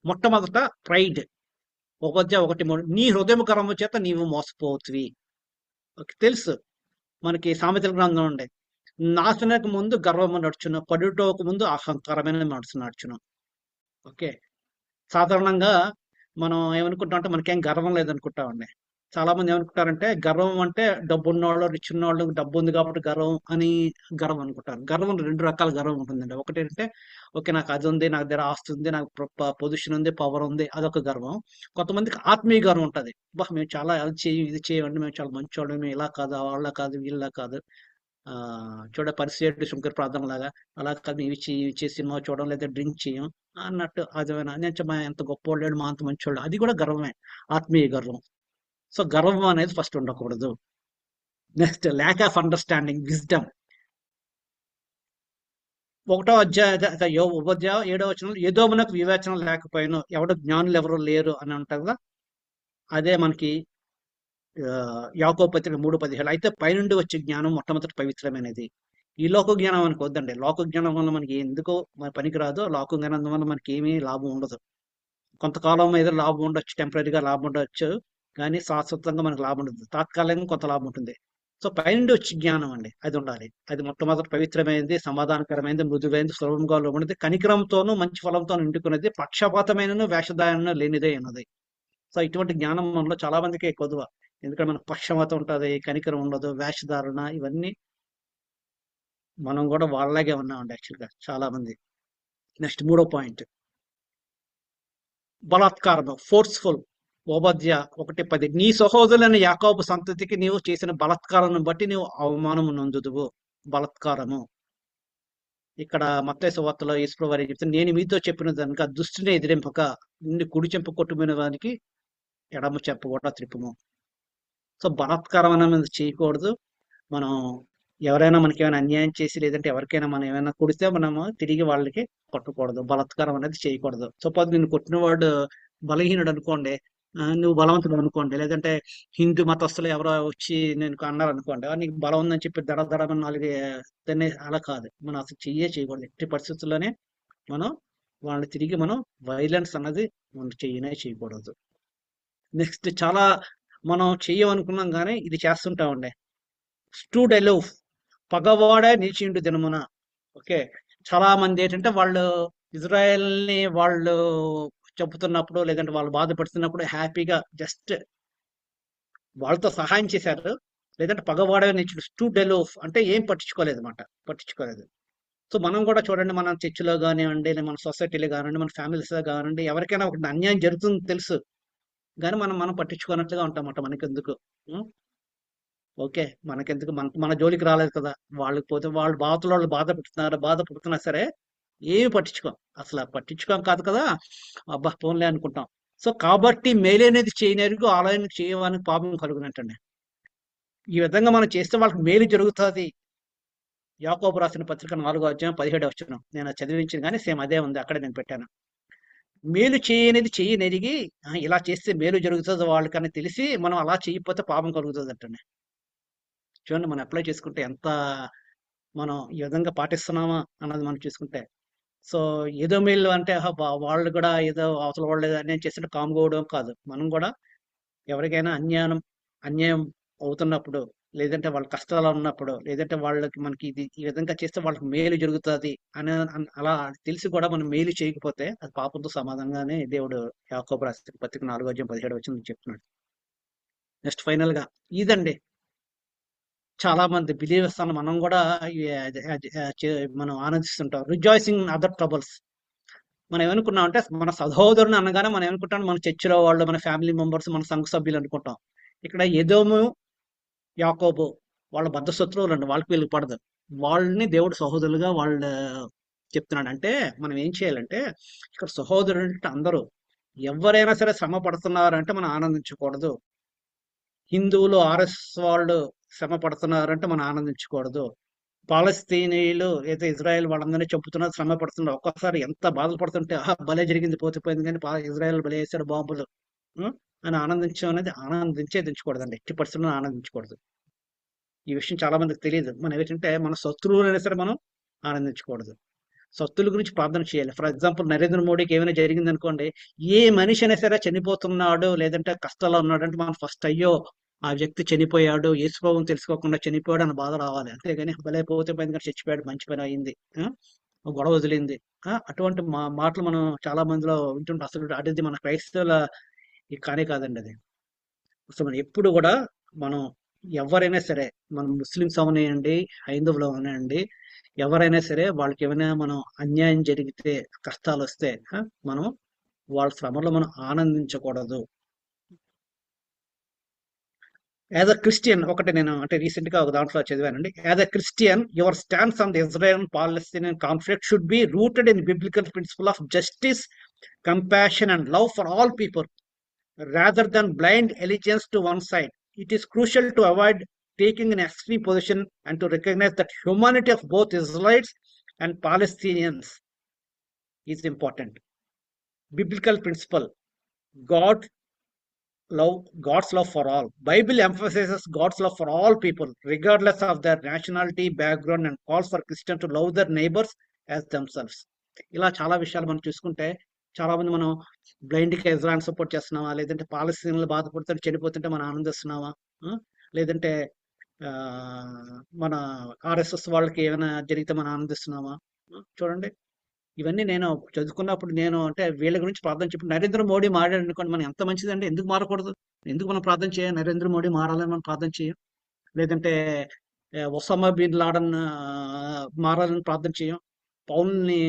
మొట్టమొదట ప్రైడ్. ఉపధ్యాయం 1:3 నీ హృదయం గర్వము చేత నీవు మోసపోతువి. తెలుసు మనకి సామెతల గ్రంథం ఉండే, నాశనకు ముందు గర్వము నడుచును, పడుటకు ముందు అహంకారమైన మనసు నడుచును. ఓకే. సాధారణంగా మనం ఏమనుకుంటాం అంటే మనకేం గర్వం లేదనుకుంటామండి. చాలా మంది ఏమనుకుంటారంటే గర్వం అంటే డబ్బు ఉన్నవాళ్ళు, రిచ్ ఉన్నవాళ్ళు, డబ్బు ఉంది కాబట్టి గర్వం అని గర్వం అనుకుంటారు. గర్వం 2 రకాల గర్వం ఉంటుందండి. ఒకటి ఏంటంటే ఓకే నాకు అది ఉంది, నాకు దగ్గర ఆస్తి ఉంది, నాకు పొజిషన్ ఉంది, పవర్ ఉంది, అదొక గర్వం. కొంతమందికి ఆత్మీయ గర్వం ఉంటుంది. మేము చాలా అది చేయం, ఇది చేయండి, మేము చాలా మంచివాళ్ళు, మేము ఇలా కాదు, వాళ్ళ కాదు, వీళ్ళ కాదు, పరిస్థితి శంకర్ ప్రార్థన లాగా అలా కాదు, ఇవి చేసి సినిమా చూడడం లేదా డ్రింక్ చేయం అన్నట్టు. అదేమైనా నేను ఎంత గొప్పవాళ్ళు, మా అంత మంచివాళ్ళు, అది కూడా గర్వమే, ఆత్మీయ గర్వం. సో గర్వం అనేది ఫస్ట్ ఉండకూడదు. Next lack of understanding, wisdom. 1వ అధ్యాయం ఉపధ్యాయం 7వ వచనంలో ఎదోమునకు వివేచన లేకపోయినా ఎవడు జ్ఞానులు ఎవరు లేరు అని అంటారు కదా, అదే మనకి యాకోబు పత్రిక 3:17. అయితే పైనుండి వచ్చే జ్ఞానం మొట్టమొదటి పవిత్రమైనది. ఈ లోక జ్ఞానం మనకు వద్దండి. లోక జ్ఞానం వల్ల మనకి ఎందుకో పనికిరాదు. లోక జ్ఞానం వల్ల మనకి ఏమీ లాభం ఉండదు. కొంతకాలం ఏదో లాభం ఉండొచ్చు, టెంపరీగా లాభం ఉండొచ్చు, కానీ శాశ్వతంగా మనకు లాభం ఉండదు. తాత్కాలికంగా కొంత లాభం ఉంటుంది. సో పైనుండి వచ్చి జ్ఞానం అండి, అది ఉండాలి. అది మొట్టమొదటి పవిత్రమైనది, సమాధానకరమైనది, మృదువైనది, సులభంగా ఉన్నది, కనికరంతోనూ మంచి ఫలంతో నిండుకున్నది, పక్షపాతమైనను వేషధారణ లేనిదే ఉన్నది. సో ఇటువంటి జ్ఞానం మనలో చాలా మందికి కొదువ. ఎందుకంటే మనకు పక్షపాతం ఉంటుంది, కనికరం ఉండదు, వేషధారణ, ఇవన్నీ మనం కూడా వాళ్ళలాగే ఉన్నామండి యాక్చువల్గా చాలా మంది. నెక్స్ట్ 3వ పాయింట్ బలాత్కారము, ఫోర్స్ఫుల్. ఉపధ్య 1:10 నీ సహోదరులైన యాకోబు సంతతికి నీవు చేసిన బలాత్కారాన్ని బట్టి నీవు అవమానము నొందుదువు. బలాత్కారము ఇక్కడ మత్తయి సువార్తలో యేసు వారికి చెప్తే, నేను మీతో చెప్పిన దానికి దుష్టుని ఎదిరింపక నిన్ను కుడి చెంప కొట్టుకునే వానికి ఎడమ చెంప కూడా త్రిప్పుము. సో బలాత్కారం అనేది చేయకూడదు. మనం ఎవరైనా మనకి ఏమైనా అన్యాయం చేసి లేదంటే ఎవరికైనా మనం ఏమైనా కొడితే మనము తిరిగి వాళ్ళకి కొట్టకూడదు. బలాత్కారం అనేది చేయకూడదు. సపోజ్ నిన్ను కొట్టినవాడు బలహీనుడు అనుకోండి, నువ్వు బలవంతుడు అనుకోండి, లేదంటే హిందూ మతస్థులు ఎవరో వచ్చి నేను అన్నారు అనుకోండి, నీకు బలం ఉందని చెప్పి దడదడమని నాలుగు దాన్ని అలా కాదు. మనం అసలు చేయకూడదు. ఎట్టి పరిస్థితుల్లోనే మనం వాళ్ళని తిరిగి మనం వైలెన్స్ అన్నది మనం చేయకూడదు. నెక్స్ట్ చాలా మనం చెయ్యమనుకున్నాం కానీ ఇది చేస్తుంటామండి. స్టూడ్ ఎలోఫ్, పగవాడే నిలిచిండు దినమున. ఓకే. చాలా మంది ఏంటంటే వాళ్ళు ఇజ్రాయెల్ని వాళ్ళు చెబుతున్నప్పుడు లేదంటే వాళ్ళు బాధపడుతున్నప్పుడు హ్యాపీగా జస్ట్ వాళ్ళతో సహాయం చేశారు, లేదంటే పగవాడే నిలిచిండు. స్టూడ్ ఎలోఫ్ అంటే ఏం పట్టించుకోలేదు. సో మనం కూడా చూడండి, మన చర్చిలో కానివ్వండి, మన సొసైటీలో కానివ్వండి, మన ఫ్యామిలీస్లో కానివ్వండి, ఎవరికైనా ఒకటి అన్యాయం జరుగుతుంది తెలుసు కానీ మనం పట్టించుకున్నట్లుగా ఉంటామట. మనకి ఎందుకు ఓకే. మనకెందుకు మన జోలికి రాలేదు కదా! వాళ్ళకి పోతే వాళ్ళు బాధలో వాళ్ళు బాధ పడుతున్నా సరే ఏమి పట్టించుకోం. అసల పట్టించుకోం కాదు కదా! అబ్బా! పోన్లే అనుకుంటాం. సో, కాబట్టి మేలనేది చేయనెరుగు ఆలయన చేయవానికి పాపం కలుగునంటండి. ఈ విధంగా మనం చేస్తే వాళ్ళకి మేలు జరుగుతాది. యాకోబు రాసిన పత్రిక 4 అధ్యాయం 17 వచనం. నేను అది చదివించింది గానీ సేమ్ అదే ఉంది. అక్కడే నేను పెట్టాను. మేలు చేయనిది చెయ్యనెరిగి ఇలా చేస్తే మేలు జరుగుతది వాళ్ళకని తెలిసి మనం అలా చేయకపోతే పాపం కలుగుతదంటండి. చూడండి మనం అప్లై చేసుకుంటే ఎంత మనం ఈ విధంగా పాటిస్తున్నామా అన్నది మనం చూసుకుంటే. సో, ఏదో మేలు అంటే ఆహా! వాళ్ళు కూడా ఏదో అవతల వాళ్ళు ఏదో అన్యాయం చేస్తుంటే కామ్‌గా ఉండడం కాదు. మనం కూడా ఎవరికైనా అన్యాయం అవుతున్నప్పుడు, లేదంటే వాళ్ళ కష్టాల్లో ఉన్నప్పుడు, లేదంటే వాళ్ళకి మనకి ఇది ఈ విధంగా చేస్తే వాళ్ళకి మేలు జరుగుతాది అలా తెలిసి కూడా మనం మేలు చేయకపోతే అది పాపంతో సమానంగానే దేవుడు యాకోబు రాసిన పత్రిక 4 అధ్యాయం 17 వచనంలో చెప్తున్నాడు. నెక్స్ట్ ఫైనల్‌గా ఇదండి. చాలా మంది బిలీవర్స్ అన్న మనం కూడా ఈ అది అది మనం ఆనందిస్తుంటాం. Rejoicing in other troubles. మనం ఏమనుకున్నాం అంటే మన సహోదరుని అనగానే మనం ఏమనుకుంటాం మన చర్చిలో వాళ్ళు, మన ఫ్యామిలీ మెంబర్స్, మన సంఘ సభ్యులు అనుకుంటాం. ఇక్కడ ఎదోము, యాకోబు వాళ్ళ బద్ధ శత్రువులండి. వాళ్ళకి వీళ్ళకి పడదు. వాళ్ళని దేవుడు సహోదరులుగా చెప్తున్నాడు. అంటే మనం ఏం చేయాలంటే ఇక్కడ సహోదరులు అంటే అందరూ ఎవరైనా సరే శ్రమ పడుతున్నారంటే మనం ఆనందించకూడదు. హిందువులు ఆర్ఎస్ వాళ్ళు శ్రమ పడుతున్నారంటే మనం ఆనందించకూడదు. పాలస్తీనీయులు అయితే ఇజ్రాయెల్ వాళ్ళందరినీ చంపుతున్నారు, శ్రమ పడుతున్నారు. ఒక్కొక్కసారి ఎంత బాధలు పడుతుంటే ఆహా! భలే జరిగింది పోతే పోయింది కానీ ఇజ్రాయెల్ భలే వేశారు బాంబులు. హ్మ్. అని ఆనందించడం అనేది ఆనందించకూడదండి. ఎట్టి పరిస్థితుల్లో ఆనందించకూడదు. ఈ విషయం చాలా మందికి తెలీదు. మనం ఏంటంటే మన శత్రువులైనా సరే మనం ఆనందించకూడదు. శత్రువుల గురించి ప్రార్థన చేయాలి. ఫర్ ఎగ్జాంపుల్ నరేంద్ర మోడీకి ఏమైనా జరిగిందనుకోండి, ఏ మనిషి అయినా సరే చనిపోతున్నాడు, లేదంటే కష్టాల్లో ఉన్నాడంటే మనం ఫస్ట్ అయ్యో! ఆ వ్యక్తి చనిపోయాడు, యేసు ప్రభువుని తెలుసుకోకుండా చనిపోయాడు అని బాధ రావాలి. అంతేగాని భలే పోతే పోయింది కానీ చచ్చిపోయాడు, మంచి పని అయింది. గొడవ వదిలింది. అటువంటి మాటలు మనం చాలా మందిలో వింటుంటాం. అసలు అది మన క్రైస్తవుల కానే కాదండి అది. అసలు మనం ఎప్పుడు కూడా మనం ఎవరైనా సరే, మనం ముస్లిమ్స్ అవనియండి, హైందవులు అవనియండి, ఎవరైనా సరే వాళ్ళకి ఏమైనా మనం అన్యాయం జరిగితే, కష్టాలొస్తే మనం వాళ్ళ శ్రమలో మనం ఆనందించకూడదు. యాజ్ అ క్రిస్టియన్ ఒకటి నేను అంటే రీసెంట్ గా ఒక దాంట్లో చదివానండి. As a Christian your stands on the Israel Palestinian conflict should be rooted in biblical principle of justice, compassion and love for all people rather than blind allegiance to one side. It is crucial to avoid taking an extreme position and to recognize that humanity of both Israelites and Palestinians is important. Biblical principle: God God's love for all. Bible emphasizes God's love for all people, regardless of their nationality, background, and calls for Christians to love their neighbors as themselves. ఇలా చాలా విషయాలు మనం చూసుకుంటే చాలా మంది మనం blind గా Israel support చేస్తున్నామా, లేదంటే పాలస్తీన్లు బాధపడుతుంటే చనిపోతుంటే మనం ఆనందిస్తున్నామా, లేదంటే ఆ, మన ఆర్ఎస్ఎస్ వాళ్ళకి ఏమైనా జరిగితే మనం ఆనందిస్తున్నామా? చూడండి, ఇవన్నీ నేను చదువుకున్నప్పుడు నేను అంటే వీళ్ళ గురించి ప్రార్థన చెప్పి నరేంద్ర మోడీ మారాడు అనుకోండి, మనం ఎంత మంచిదండి, ఎందుకు మారకూడదు? ఎందుకు మనం ప్రార్థన చేయాలి? నరేంద్ర మోడీ మారాలని మనం ప్రార్థన చేయం. లేదంటే ఒసామా బిన్ లాడన్ మారాలని ప్రార్థన చేయం. పౌల్ని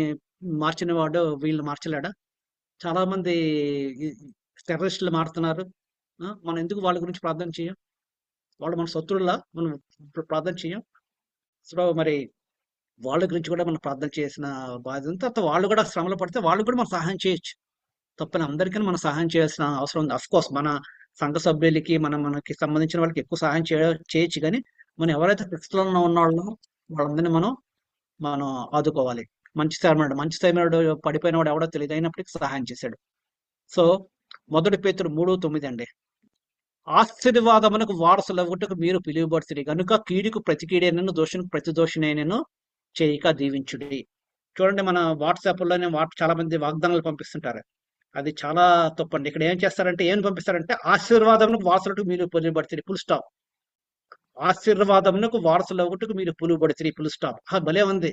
మార్చిన వాడు వీళ్ళు మార్చలేడా? చాలా మంది టెర్రరిస్టులు మారుతున్నారు. మనం ఎందుకు వాళ్ళ గురించి ప్రార్థన చేయం? వాళ్ళు మన శత్రువులా మనం ప్రార్థన చేయం? సో మరి వాళ్ళ గురించి కూడా మనం ప్రార్థన చేసిన బాధ్యత. తర్వాత వాళ్ళు కూడా శ్రమలు పడితే వాళ్ళు కూడా మనం సహాయం చేయొచ్చు. తప్పని అందరికీ మనం సహాయం చేయాల్సిన అవసరం ఉంది. అఫ్ కోర్స్ మన సంఘ సభ్యులకి మనకి సంబంధించిన వాళ్ళకి ఎక్కువ సహాయం చేయొచ్చు కానీ మనం ఎవరైతే క్రిస్తులలో ఉన్నాళ్ళో వాళ్ళందరినీ మనం మనం ఆదుకోవాలి. మంచి స్థైర్యుడు పడిపోయిన వాడు ఎవడో తెలియదు, అయినప్పటికీ సహాయం చేశాడు. సో 1 పేతురు 3:9 అండి. ఆశీర్వాదమునకు వారసులగుటకు మీరు పిలువబడుతుంది కనుక కీడుకు ప్రతి కీడైనను దోషునికి ప్రతి దోషునైనను చేయక దీవించుడి. చూడండి, మన వాట్సాప్లోనే చాలా మంది వాగ్దానాలు పంపిస్తుంటారు. అది చాలా తప్పండి. ఇక్కడ ఏం చేస్తారంటే ఏం పంపిస్తారంటే ఆశీర్వాదమునకు వారసులకు మీరు పిలువబడుతుంది ఫుల్ స్టాప్. ఆశీర్వాదమునకు వారసులు ఒకటికి మీరు పిలువబడుతుంది ఫుల్ స్టాప్. భలే ఉంది.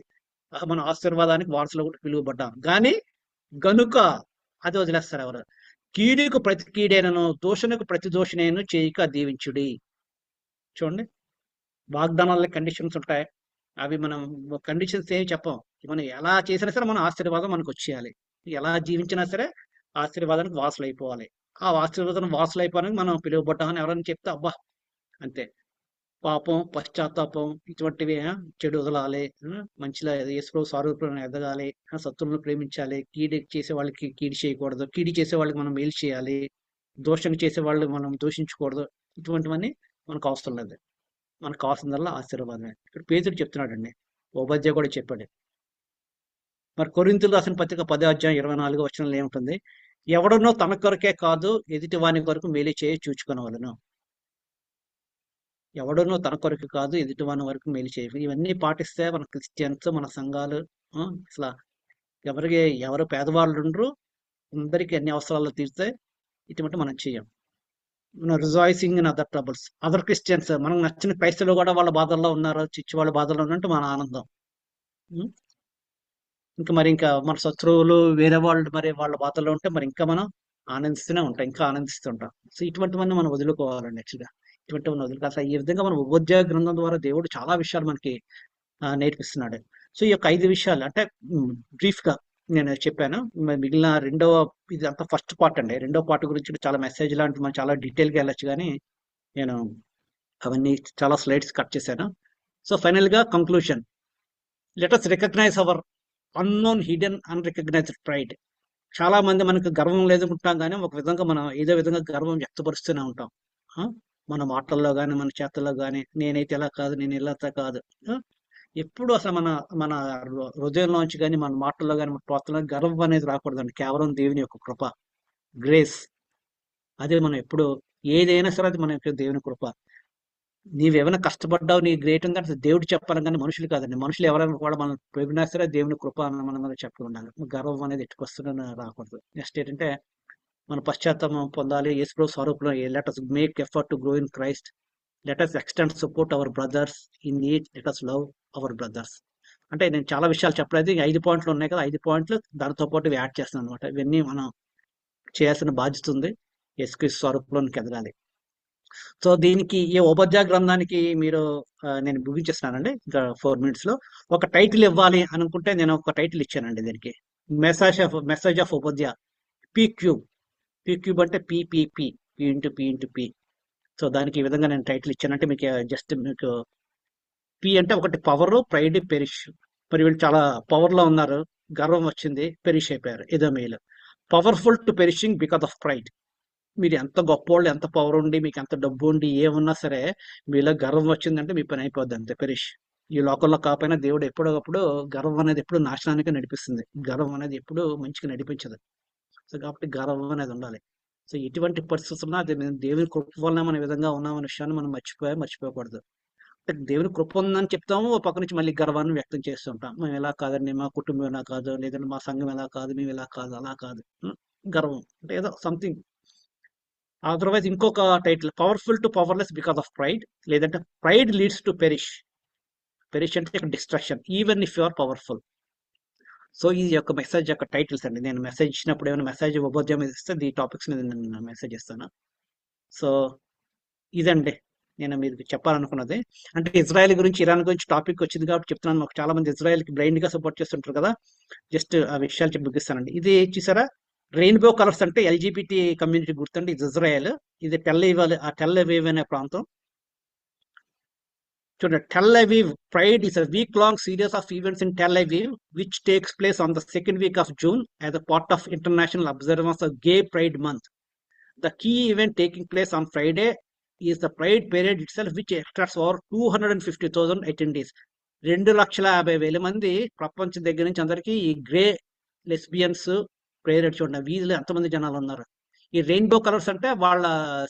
మన ఆశీర్వాదానికి వారసులు ఒకటి పిలువబడ్డాం కానీ గనుక అది వదిలేస్తారు ఎవరు? కీడుకు ప్రతి కీడైనను దోషునికి ప్రతి దోషునైనను చేయక దీవించుడి. చూడండి, వాగ్దానాల్లో కండిషన్స్ ఉంటాయి. అవి మనం కండిషన్స్ ఏమి చెప్పం. మనం ఎలా చేసినా సరే మన ఆశీర్వాదం మనకు వచ్చేయాలి. ఎలా జీవించినా సరే ఆశీర్వాదానికి వాసులు అయిపోవాలి. ఆ ఆశీర్వాదం వాసులు అయిపోవడానికి మనం పిలువబడ్డామని ఎవరైనా చెప్తే అబ్బా అంతే. పాపం, పశ్చాత్తాపం ఇటువంటివి చెడు వదలాలి. మంచిలా యేసుప్రభు స్వరూపంలో ఎదగాలి. శత్రువులను ప్రేమించాలి. కీడు చేసే వాళ్ళకి కీడు చేయకూడదు. కీడు చేసే వాళ్ళకి మనం మేలు చేయాలి. దోషం చేసే వాళ్ళు మనం దూషించకూడదు. ఇటువంటివన్నీ మనకు అవసరం లేదు. మనకు కావాల్సిందల్లా ఆశీర్వాదమే. ఇక్కడ పేతురు చెప్తున్నాడండి. ఓబద్య కూడా చెప్పాడు. మరి కొరింథీయులకు రాసిన పత్రిక 10 అధ్యాయం 24 వచనంలో ఏముంటుంది? ఎవడనో తన కొరకే కాదు ఎదుటి వాని కొరకు మేలు చేయ చూచుకొనవలెను. ఎవడనో తన కొరకు కాదు ఎదుటి వాని వరకు మేలు చేయ. ఇవన్నీ పాటిస్తే మన క్రిస్టియన్స్, మన సంఘాలు అసలు ఎవరికి ఎవరు పేదవాళ్ళు ఉండరు. అందరికీ అన్ని అవసరాలు తీరుతాయి. ఇటువంటి మనం చేయం. మనం rejoicing in other troubles. Other Christians మనకు నచ్చిన క్రైస్తవులు కూడా వాళ్ళ బాధల్లో ఉన్నారు, చిచ్చి వాళ్ళ బాధల్లో ఉన్నట్టు మన ఆనందం. ఉం? ఇంకా మన శత్రువులు వేరే వాళ్ళు మరి వాళ్ళ బాధల్లో ఉంటే మరి ఇంకా మనం ఆనందిస్తూనే ఉంటాం, ఇంకా ఆనందిస్తుంటాం. సో ఇటువంటివన్నీ మనం వదులుకోవాలండి. యాక్చువల్గా ఇటువంటివన్నీ వదులుకో. అసలు ఈ విధంగా మనం ఉపోద్య గ్రంథం ద్వారా దేవుడు చాలా విషయాలు మనకి నేర్పిస్తున్నాడు. సో ఈ యొక్క 5 విషయాలు అంటే బ్రీఫ్ గా నేను చెప్పాను. మిగిలిన ఇది అంతా ఫస్ట్ పార్ట్ అండి. రెండో పార్ట్ గురించి చాలా మెసేజ్ లాంటి మనం చాలా డీటెయిల్ గా వెళ్ళొచ్చు, కానీ నేను అవన్నీ చాలా స్లైడ్స్ కట్ చేశాను. సో ఫైనల్ గా conclusion, let us recognise our unknown hidden unrecognised pride. చాలా మంది మనకు గర్వం లేదనుకుంటాం, కానీ ఒక విధంగా మనం ఏదో విధంగా గర్వం వ్యక్తపరుస్తూనే ఉంటాం. మన మాటల్లో కానీ మన చేతల్లో కానీ నేనైతే ఇలా కాదు, నేను ఇలా కాదు. ఎప్పుడు అసలు మన మన హృదయంలోంచి కానీ మన మాటల్లో కానీ మన ప్రోత్సాహంలో గర్వం అనేది రాకూడదండి. కేవలం దేవుని యొక్క కృప, గ్రేస్. అదే మనం ఎప్పుడు ఏదైనా సరే అది మన యొక్క దేవుని కృప. నీవేమైనా కష్టపడ్డావు, నీ గ్రేట్ ఉందంటే దేవుడు చెప్పాలి, కానీ మనుషులు కాదండి. మనుషులు ఎవరైనా కూడా మనం పొగిడినా సరే దేవుని కృప మనం చెప్పి ఉండాలి. గర్వం అనేది ఎట్టుకొస్తున్న రాకూడదు. నెక్స్ట్ ఏంటంటే మన పశ్చాత్తాపం పొందాలి. యేసుప్రభు స్వరూపంలో let us make effort to grow in Christ. Let us extend support our brothers in need. Let us love our brothers. అంటే నేను చాలా విషయాలు చెప్పలేదు. 5 పాయింట్లు ఉన్నాయి కదా, 5 పాయింట్లు దానితో పాటు యాడ్ చేస్తాను అనమాట. ఇవన్నీ మనం చేయాల్సిన బాధ్యత ఉంది. యేసుక్రీస్తు స్వరూపంలోనికి ఎదగాలి. సో దీనికి ఈ ఉపధ్యాయ గ్రంథానికి మీరు నేను ముగించేస్తున్నానండి. ఇంకా 4 minutes లో ఒక టైటిల్ ఇవ్వాలి అనుకుంటే నేను ఒక టైటిల్ ఇచ్చానండి దీనికి. Message of Obadiah P cube. P cube అంటే PPP, P into P into P. So దానికి ఈ విధంగా నేను టైటిల్ ఇచ్చానంటే మీకు జస్ట్ మీకు పి అంటే ఒకటి పవర్, ప్రైడ్, పెరిష్. మరి వీళ్ళు చాలా పవర్ లో ఉన్నారు, గర్వం వచ్చింది, పెరిష్ అయిపోయారు. ఏదో మేలు. Powerful to perishing because of pride. మీరు ఎంత గొప్పోళ్ళు, ఎంత పవర్ ఉండి, మీకు ఎంత డబ్బు ఉండి, ఏమున్నా సరే మీలో గర్వం వచ్చిందంటే మీ పని అయిపోద్ది అంతే, పెరిష్. ఈ లోకంలో కాకపోయినా దేవుడు ఎప్పుడొకప్పుడు గర్వం అనేది ఎప్పుడు నాశనానికి నడిపిస్తుంది. గర్వం అనేది ఎప్పుడు మంచిగా నడిపించదు. సో కాబట్టి గర్వం అనేది ఉండాలి. సో ఎటువంటి పరిస్థితుల్లో అది దేవుని కృప వలన మన విధంగా ఉన్నామనే విషయాన్ని మనం మర్చిపోకూడదు. అంటే దేవుని కృప ఉందని చెప్తాము, ఒక పక్క నుంచి మళ్ళీ గర్వాన్ని వ్యక్తం చేస్తుంటాం. మేము ఎలా కాదండి, మా కుటుంబం ఎలా కాదు, లేదంటే మా సంఘం ఎలా కాదు, మేము ఎలా కాదు, అలా కాదు. గర్వం అంటే ఏదో సంథింగ్. అదర్వైజ్ ఇంకొక title powerful to powerless because of pride, లేదంటే pride leads to perish. Perish అంటే destruction even if you are powerful. So ఈ యొక్క మెసేజ్ యొక్క టైటిల్స్ అండి. నేను మెసేజ్ ఇచ్చినప్పుడు ఏమైనా మెసేజ్ ఉపోద్యం ఇస్తే ఈ టాపిక్స్ మీద నేను మెసేజ్ ఇస్తాను. సో ఇదండి నేను మీకు చెప్పాలనుకున్నది. అంటే ఇజ్రాయెల్ గురించి, ఇరాన్ గురించి టాపిక్ వచ్చింది కాబట్టి చెప్తున్నాను. మాకు చాలా మంది ఇజ్రాయెల్కి బ్లైండ్ గా సపోర్ట్ చేస్తుంటారు కదా, జస్ట్ ఆ విషయాలు చెప్పి ముగిస్తానండి. ఇది చూసారా, రెయిన్బో కలర్స్ అంటే ఎల్జిబిటి కమ్యూనిటీ గుర్తండి. ఇది ఇజ్రాయెల్. ఇది టెల్ అవీవ్ అనే ప్రాంతం. చూడండి, Tel Aviv pride is a week-long series of events in Tel Aviv which takes place on the second week of June as a part of international observance of Gay Pride Month. The key event taking place on Friday is the Pride Parade itself, which attracts over 250,000 attendees. 2,50,000 మంది ప్రపంచం దగ్గర నుంచి అందరికీ ఈ grey lesbians ప్రేరేట్ చూడండి. వీధిలో ఎంతమంది జనాలు ఉన్నారు. ఈ రెయిన్బో కలర్స్ అంటే వాళ్ళ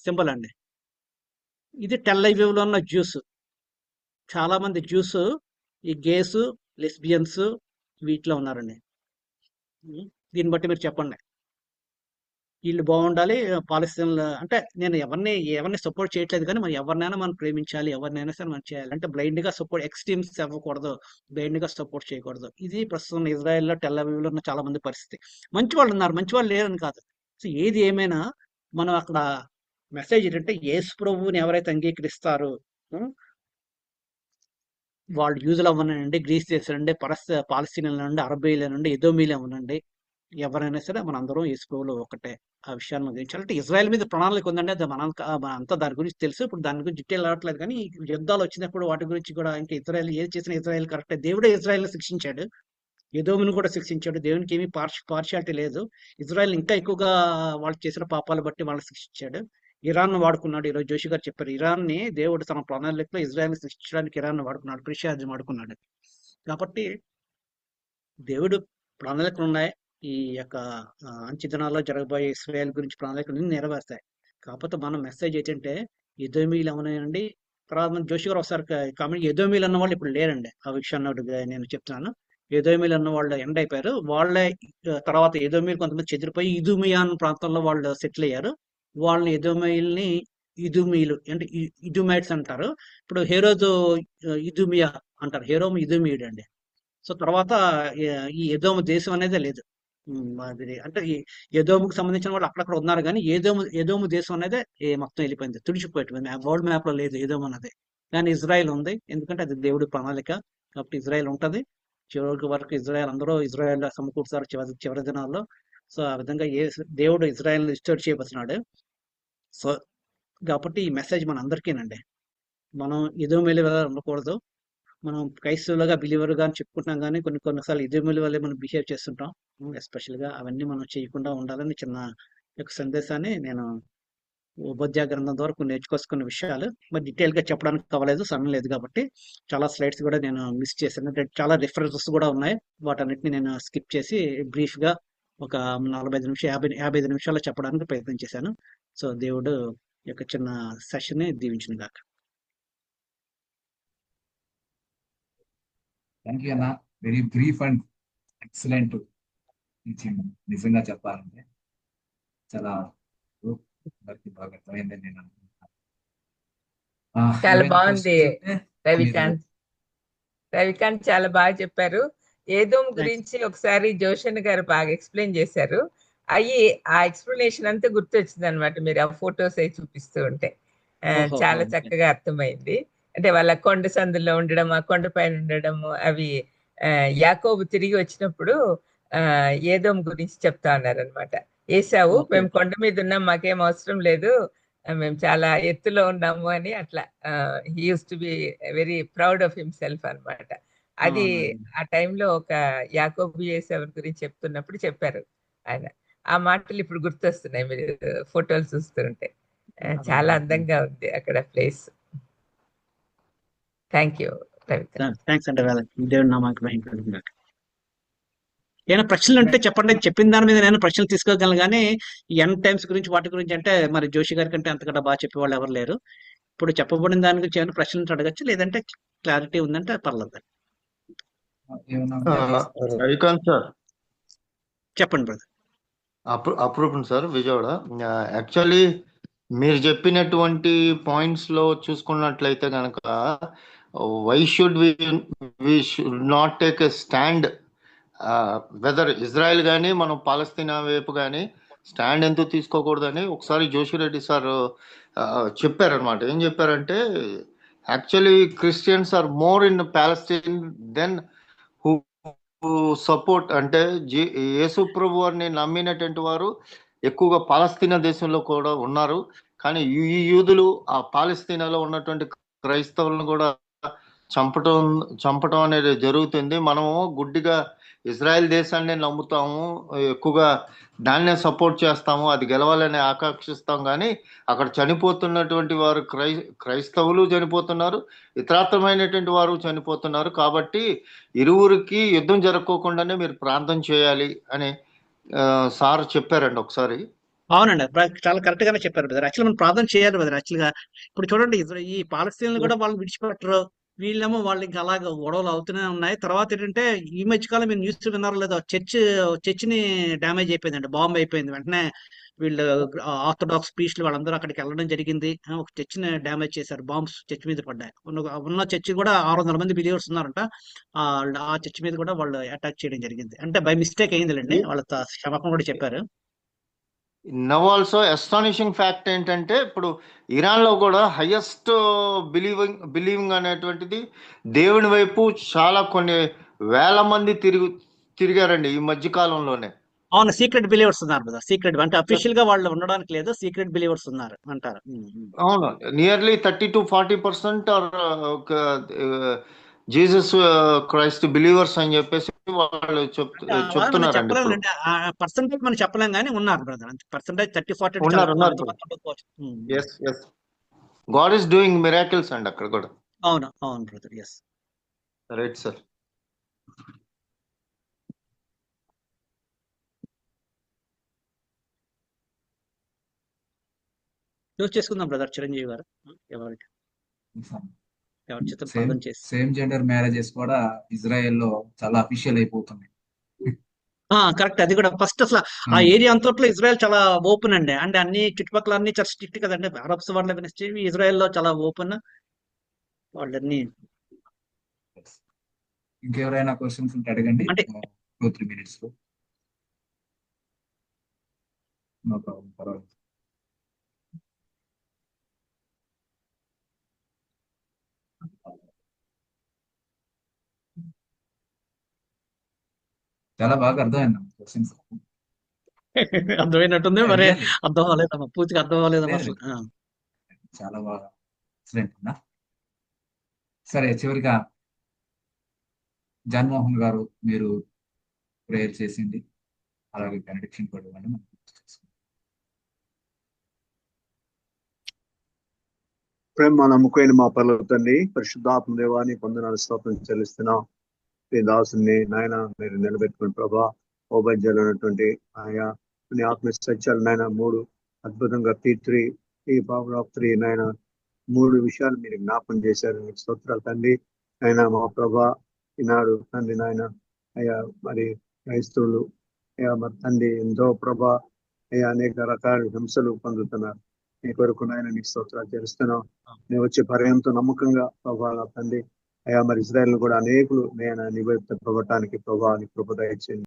సింబల్ అండి. ఇది టెల్ అవీవ్ లో ఉన్న జ్యూస్. చాలా మంది జ్యూస్ ఈ గేస్, లెస్బియన్స్ వీటిలో ఉన్నారండి. దీన్ని బట్టి మీరు చెప్పండి, వీళ్ళు బాగుండాలి. పాలస్తీన్ అంటే నేను ఎవరిని సపోర్ట్ చేయట్లేదు, కానీ మరి ఎవరినైనా మనం ప్రేమించాలి, ఎవరినైనా సరే మనం చేయాలి. అంటే బ్లైండ్ గా సపోర్ట్, ఎక్స్ట్రీమ్స్ అవ్వకూడదు, బ్లైండ్ గా సపోర్ట్ చేయకూడదు. ఇది ప్రస్తుతం ఇజ్రాయెల్లో టెల్ అవీవ్ లో ఉన్న చాలా మంది పరిస్థితి. మంచి వాళ్ళు ఉన్నారు, మంచి వాళ్ళు లేరని కాదు. సో ఏది ఏమైనా మనం అక్కడ మెసేజ్ ఏంటంటే యేసు ప్రభువుని ఎవరైతే అంగీకరిస్తారో వాళ్ళు యూదులు అవ్వనండి, గ్రీస్ దేశాల నుండి, పాలస్తీన్ల నుండి, అరబీల నుండి, ఎదోమీలు అవ్వనండి, ఎవరైనా సరే మనందరం యేసు ప్రభువులో ఒకటే. ఆ విషయాన్ని మనం గ్రహించాలంటే ఇజ్రాయెల్ మీద ప్రణాళిక ఉందండి. అది మనంతా దాని గురించి తెలుసు. ఇప్పుడు దాని గురించి డీటెయిల్ రావట్లేదు కానీ, యుద్ధాలు వచ్చినప్పుడు వాటి గురించి కూడా ఇంకా ఇజ్రాయెల్ ఏది చేసినా ఇజ్రాయెల్ కరెక్టే. దేవుడే ఇజ్రాయెల్‌ని శిక్షించాడు. ఎదోమును కూడా శిక్షించాడు. దేవునికి ఏమీ పార్షియాలిటీ లేదు. ఇజ్రాయెల్ ఇంకా ఎక్కువగా వాళ్ళు చేసిన పాపాలు బట్టి వాళ్ళని శిక్షించాడు. ఇరాన్‌ను వాడుకున్నాడు. ఈరోజు జోషి గారు చెప్పారు. ఇరాన్‌ని దేవుడు తన ప్రణాళికలో ఇజ్రాయెల్‌ని శిక్షించడానికి ఇరాన్‌ని వాడుకున్నాడు. పెర్షియాని వాడుకున్నాడు. కాబట్టి దేవుడు ప్రణాళికలున్నాయి. ఈ యొక్క అంచె దినాల్లో జరగబోయే ఇశ్రాయేల్ గురించి ప్రణాళికలన్నీ నెరవేరుతాయి. కాకపోతే మన మెసేజ్ ఏంటంటే ఎదోమీయులు అవనండి. తర్వాత మన జోషి గారు ఒకసారి కామెంట్ ఎదోమీయులు అన్న వాళ్ళు ఇప్పుడు లేరండి. ఆ విషయాన్ని నేను చెప్తున్నాను. ఎదోమీయులు అన్న వాళ్ళు ఎండ్ అయిపోయారు. వాళ్ళే తర్వాత ఎదోమీయులు కొంతమంది చెదిరిపోయి ఇదుమియాన్ ప్రాంతంలో వాళ్ళు సెటిల్ అయ్యారు. వాళ్ళని ఎదోమీయుల్ని ఇదుమీయులు అంటే ఇదుమైట్స్ అంటారు. ఇప్పుడు హేరోదు ఇదుమియా అంటారు. హేరోము ఇదుమీయుడు అండి. సో తర్వాత ఈ ఎదోము దేశం అనేదే లేదు. అది అంటే ఈ ఎదోముకు సంబంధించిన వాళ్ళు అక్కడక్కడ ఉన్నారు కానీ ఎదోము దేశం అనేది మొత్తం వెళ్ళిపోయింది, తుడిచిపోయింది. వరల్డ్ మ్యాప్ లో లేదు ఎదోము అన్నది. కానీ ఇజ్రాయెల్ ఉంది, ఎందుకంటే అది దేవుడి ప్రణాళిక. కాబట్టి ఇజ్రాయెల్ ఉంటది. చివరి వరకు ఇజ్రాయెల్ అందరూ ఇజ్రాయెల్ సమకూర్చారు చివరి చివరి దినాల్లో. సో ఆ విధంగా దేవుడు ఇజ్రాయెల్ రిస్టోర్ చేయబోతున్నాడు. సో కాబట్టి ఈ మెసేజ్ మన అందరికీనండి. మనం ఎదోము ఉండకూడదు. మనం క్రైస్తవులుగా బిలీవర్గా అని చెప్పుకుంటున్నాం కానీ కొన్నిసార్లు ఎదురుమల వల్లే మనం బిహేవ్ చేస్తుంటాం. ఎస్పెషల్గా అవన్నీ మనం చేయకుండా ఉండాలని చిన్న యొక్క సందేశాన్ని నేను ఉపాధ్యాయ గ్రంథం ద్వారా కొన్ని నేర్చుకొసుకున్న విషయాలు మరి డీటెయిల్ గా చెప్పడానికి అవ్వలేదు, సమయం లేదు కాబట్టి చాలా స్లైడ్స్ కూడా నేను మిస్ చేశాను. అంటే చాలా రిఫరెన్సెస్ కూడా ఉన్నాయి, వాటన్నిటిని నేను స్కిప్ చేసి బ్రీఫ్ గా ఒక 45 నిమిషాలు 55 నిమిషాల్లో చెప్పడానికి ప్రయత్నం చేశాను. సో దేవుడు యొక్క చిన్న సెషన్ ని దీవించిన గాక.
థ్యాంక్ యూ అన్న, very brief and excellent teaching. నిజంగా చెప్పాలంటే చాలా బాగా అర్థమైందని నేను అనుకుంటున్నాను.
చాలా బాగుంది రవికాంత్. రవికాంత్ చాలా బాగా చెప్పారు. ఏదోమ్ గురించి ఒకసారి జోషన్ గారు బాగా ఎక్స్ప్లెయిన్ చేశారు. ఆ ఎక్స్ప్లెనేషన్ అంతా గుర్తొచ్చింది అనమాట, మీరు ఆ ఫొటోస్ అవి చూపిస్తూ ఉంటే చాలా చక్కగా అర్థమైంది. అంటే వాళ్ళ కొండ సందులో ఉండడం, ఆ కొండ పైన ఉండడము, అవి యాకోబు తిరిగి వచ్చినప్పుడు ఏదోమ్ గురించి చెప్తా ఉన్నారు అనమాట. ఏసావు మేము కొండ మీద ఉన్నాం, మాకేం అవసరం లేదు, మేము చాలా ఎత్తులో ఉన్నాము అని అట్లా he use to be very proud of himself అనమాట. అది ఆ టైంలో ఒక యాకోబు ఏసావు గురించి చెప్తున్నప్పుడు చెప్పారు ఆయన. ఆ మాటలు ఇప్పుడు గుర్తొస్తున్నాయి మీరు ఫోటోలు చూస్తుంటే. చాలా అందంగా ఉంది అక్కడ ప్లేస్. థ్యాంక్ యూ
థ్యాంక్స్ అండి. దేవుడి నామానికి మహిమ కలుగును గాక. ఏమైనా ప్రశ్నలు ఉంటే చెప్పండి. చెప్పిన దాని మీద నేను ప్రశ్నలు తీసుకోగలను కానీ ఎండ్ టైమ్స్ గురించి వాటి గురించి అంటే మరి జోషి గారి కంటే అంతకంటే బాగా చెప్పేవాళ్ళు ఎవరు లేరు. ఇప్పుడు చెప్పబడిన దాని గురించి ఏమైనా ప్రశ్నలు అడగచ్చు, లేదంటే క్లారిటీ ఉందంటే పర్లేదు.
రవికాంత్ సార్
చెప్పండి brother.
Approved sir, Vijayawada. Actually మీరు చెప్పినటువంటి పాయింట్స్ లో చూసుకున్నట్లయితే కనుక why should we should not take a stand, whether Israel కానీ మనం పాలస్తీనా వైపు కానీ స్టాండ్ ఎందుకు తీసుకోకూడదని ఒకసారి జోషిరెడ్డి సార్ చెప్పారనమాట. ఏం చెప్పారంటే actually Christians are more in Palestine than who support, అంటే యేసు ప్రభు వారిని నమ్మినటువంటి వారు ఎక్కువగా పాలస్తీనా దేశంలో కూడా ఉన్నారు. కానీ ఈ యూదులు ఆ పాలస్తీనాలో ఉన్నటువంటి క్రైస్తవులను కూడా చంపటం అనేది జరుగుతుంది. మనము గుడ్డిగా ఇజ్రాయెల్ దేశాన్ని నమ్ముతాము, ఎక్కువగా దాన్నే సపోర్ట్ చేస్తాము, అది గెలవాలని ఆకాంక్షిస్తాం. కానీ అక్కడ చనిపోతున్నటువంటి వారు క్రైస్తవులు చనిపోతున్నారు, ఇతరత్రమైనటువంటి వారు చనిపోతున్నారు. కాబట్టి ఇరువురికి యుద్ధం జరగకోకుండానే మీరు ప్రార్థన చేయాలి అని సార్ చెప్పారండి ఒకసారి.
అవునండి, చాలా కరెక్ట్ గానే చెప్పారు బ్రదర్. యాక్చువల్ మనం ప్రార్థన చేయాలి బ్రదర్. యాక్చువల్ గా ఇప్పుడు చూడండి, ఈ పాలస్తీన్లు కూడా వాళ్ళు విడిచిపెట్టరు, వీళ్ళేమో వాళ్ళు ఇంకా అలాగ గొడవలు అవుతూనే ఉన్నాయి. తర్వాత ఏంటంటే ఈ మధ్యకాలం మీరు న్యూస్ విన్నారో లేదో, చర్చిని డ్యామేజ్ అయిపోయిందండి, బాంబ్ అయిపోయింది. వెంటనే వీళ్ళు ఆర్థడాక్స్ ప్రీస్టులు వాళ్ళందరూ అక్కడికి వెళ్ళడం జరిగింది. ఒక చర్చిని డ్యామేజ్ చేశారు, బాంబ్స్ చర్చ్ మీద పడ్డాయి. ఉన్న చర్చి కూడా 600 మంది బిలీవర్స్ ఉన్నారంట. ఆ చర్చ్ మీద కూడా వాళ్ళు అటాక్ చేయడం జరిగింది. అంటే బై మిస్టేక్ అయిందిలేండి, వాళ్ళ క్షమాపణ కూడా చెప్పారు.
నవ్ ఆల్సో అస్టానిషింగ్ ఫ్యాక్ట్ ఏంటంటే ఇప్పుడు ఇరాన్లో కూడా హైయెస్ట్ బిలీవింగ్ అనేటువంటిది దేవుని వైపు చాలా కొన్ని వేల మంది తిరిగారండి ఈ మధ్య కాలంలోనే.
అవును, సీక్రెట్ బిలీవర్స్ ఉన్నారు బ్రదర్. సీక్రెట్ అంటే అఫీషియల్ గా వాళ్ళు ఉండడానికి లేదు, సీక్రెట్ బిలీవర్స్ ఉన్నారు అంటారు.
అవును, nearly 30-40% are Jesus Christ believers అని చెప్పేసి వాళ్ళు
అంటే మనం
చెప్తున్నారండి ఇప్పుడు.
చెప్పలేము, పర్సంటేజ్ మనం చెప్పలేం కానీ ఉన్నారు బ్రదర్. పర్సంటేజ్ 30-40 అంటే చాలా
ఉన్నారు
ఎక్కువ,
ఉన్నారు
అంతమంది ఉండకపోవచ్చు.
Yes yes, God is doing miracles అండి అక్కడ కూడా.
అవును అవును brother, yes.
Right sir.
Use చేసుకుందాం బ్రదర్ చిరంజీవి గారు. ఎవరి చిత్రం
సేమ్
ప్రార్థన చేసి
సేమ్ జెండర్ మ్యారేజెస్ కూడా ఇజ్రాయెల్లో చాలా అఫీషియల్ అయిపోతున్నాయి.
కరెక్ట్. అది కూడా ఫస్ట్ అసలు ఆ ఏరియా అంతట్లో ఇజ్రాయెల్ చాలా ఓపెన్ అండి. అంటే అన్ని చుట్టుపక్కల అన్ని చాలా స్ట్రిక్ట్ కదండి. అరబ్స్ వాళ్ళ ఇజ్రాయెల్ లో చాలా ఓపెన్ వాళ్ళన్ని.
ఇంకెవరైనా క్వశ్చన్స్ ఉంటే అడగండి,
అంటే
2-3 minutes లో. నో ప్రాబ్లం, పర్వాలేదు. చాలా బాగా అర్థమైంది క్వశ్చన్స్.
అర్థమైనట్టుంది, మరి అర్థం అవ్వలేదమ్మా, పూర్తిగా అర్థం అవ్వలేదమ్మా అసలు.
చాలా బాగా ఎక్సలెంట్ అన్నా. సరే, చివరిగా జగన్మోహన్ గారు మీరు ప్రేయర్ చేసింది, అలాగే బెనడిక్షన్ కూడా ఇవ్వండి, మనం చేసుకుందాం.
ప్రేమ నమ్ముకైన మా పర్లోక తండ్రి, పరిశుద్ధాత్మ దేవాన్ని పొందనాలు స్తోత్రం చెల్లిస్తున్నాం. మీ దాసుని నాయన మీరు నిలబెట్టుకుని ప్రభా, ఓబద్యాలైనటువంటి ఆయా కొన్ని ఆత్మ సత్యాలు నాయన 3 అద్భుతంగా P3 ఈ పవర్ ఆఫ్ 3 నాయన 3 విషయాలు మీరు జ్ఞాపం చేశారు. మీకు స్తోత్రాలు తండ్రి. ఆయన మా ప్రభా ఈనాడు తండ్రి నాయన అయ్యా మరి క్రైస్తవులు అయ్యా మరి తండ్రి ఎంతో ప్రభా అయ్యా అనేక రకాల హింసలు పొందుతున్నారు. నీ కొరకు నాయన నీకు స్తోత్రాలు చేస్తున్నాం. నేను వచ్చే పర్యంతో నమ్మకంగా ప్రభా తండ్రి అయ్యా మరి ఇజ్రాయెల్ కూడా అనేకులు నేను నీ వైపు తిప్పగొట్టడానికి ప్రభా నీ కృప దయచేయండి.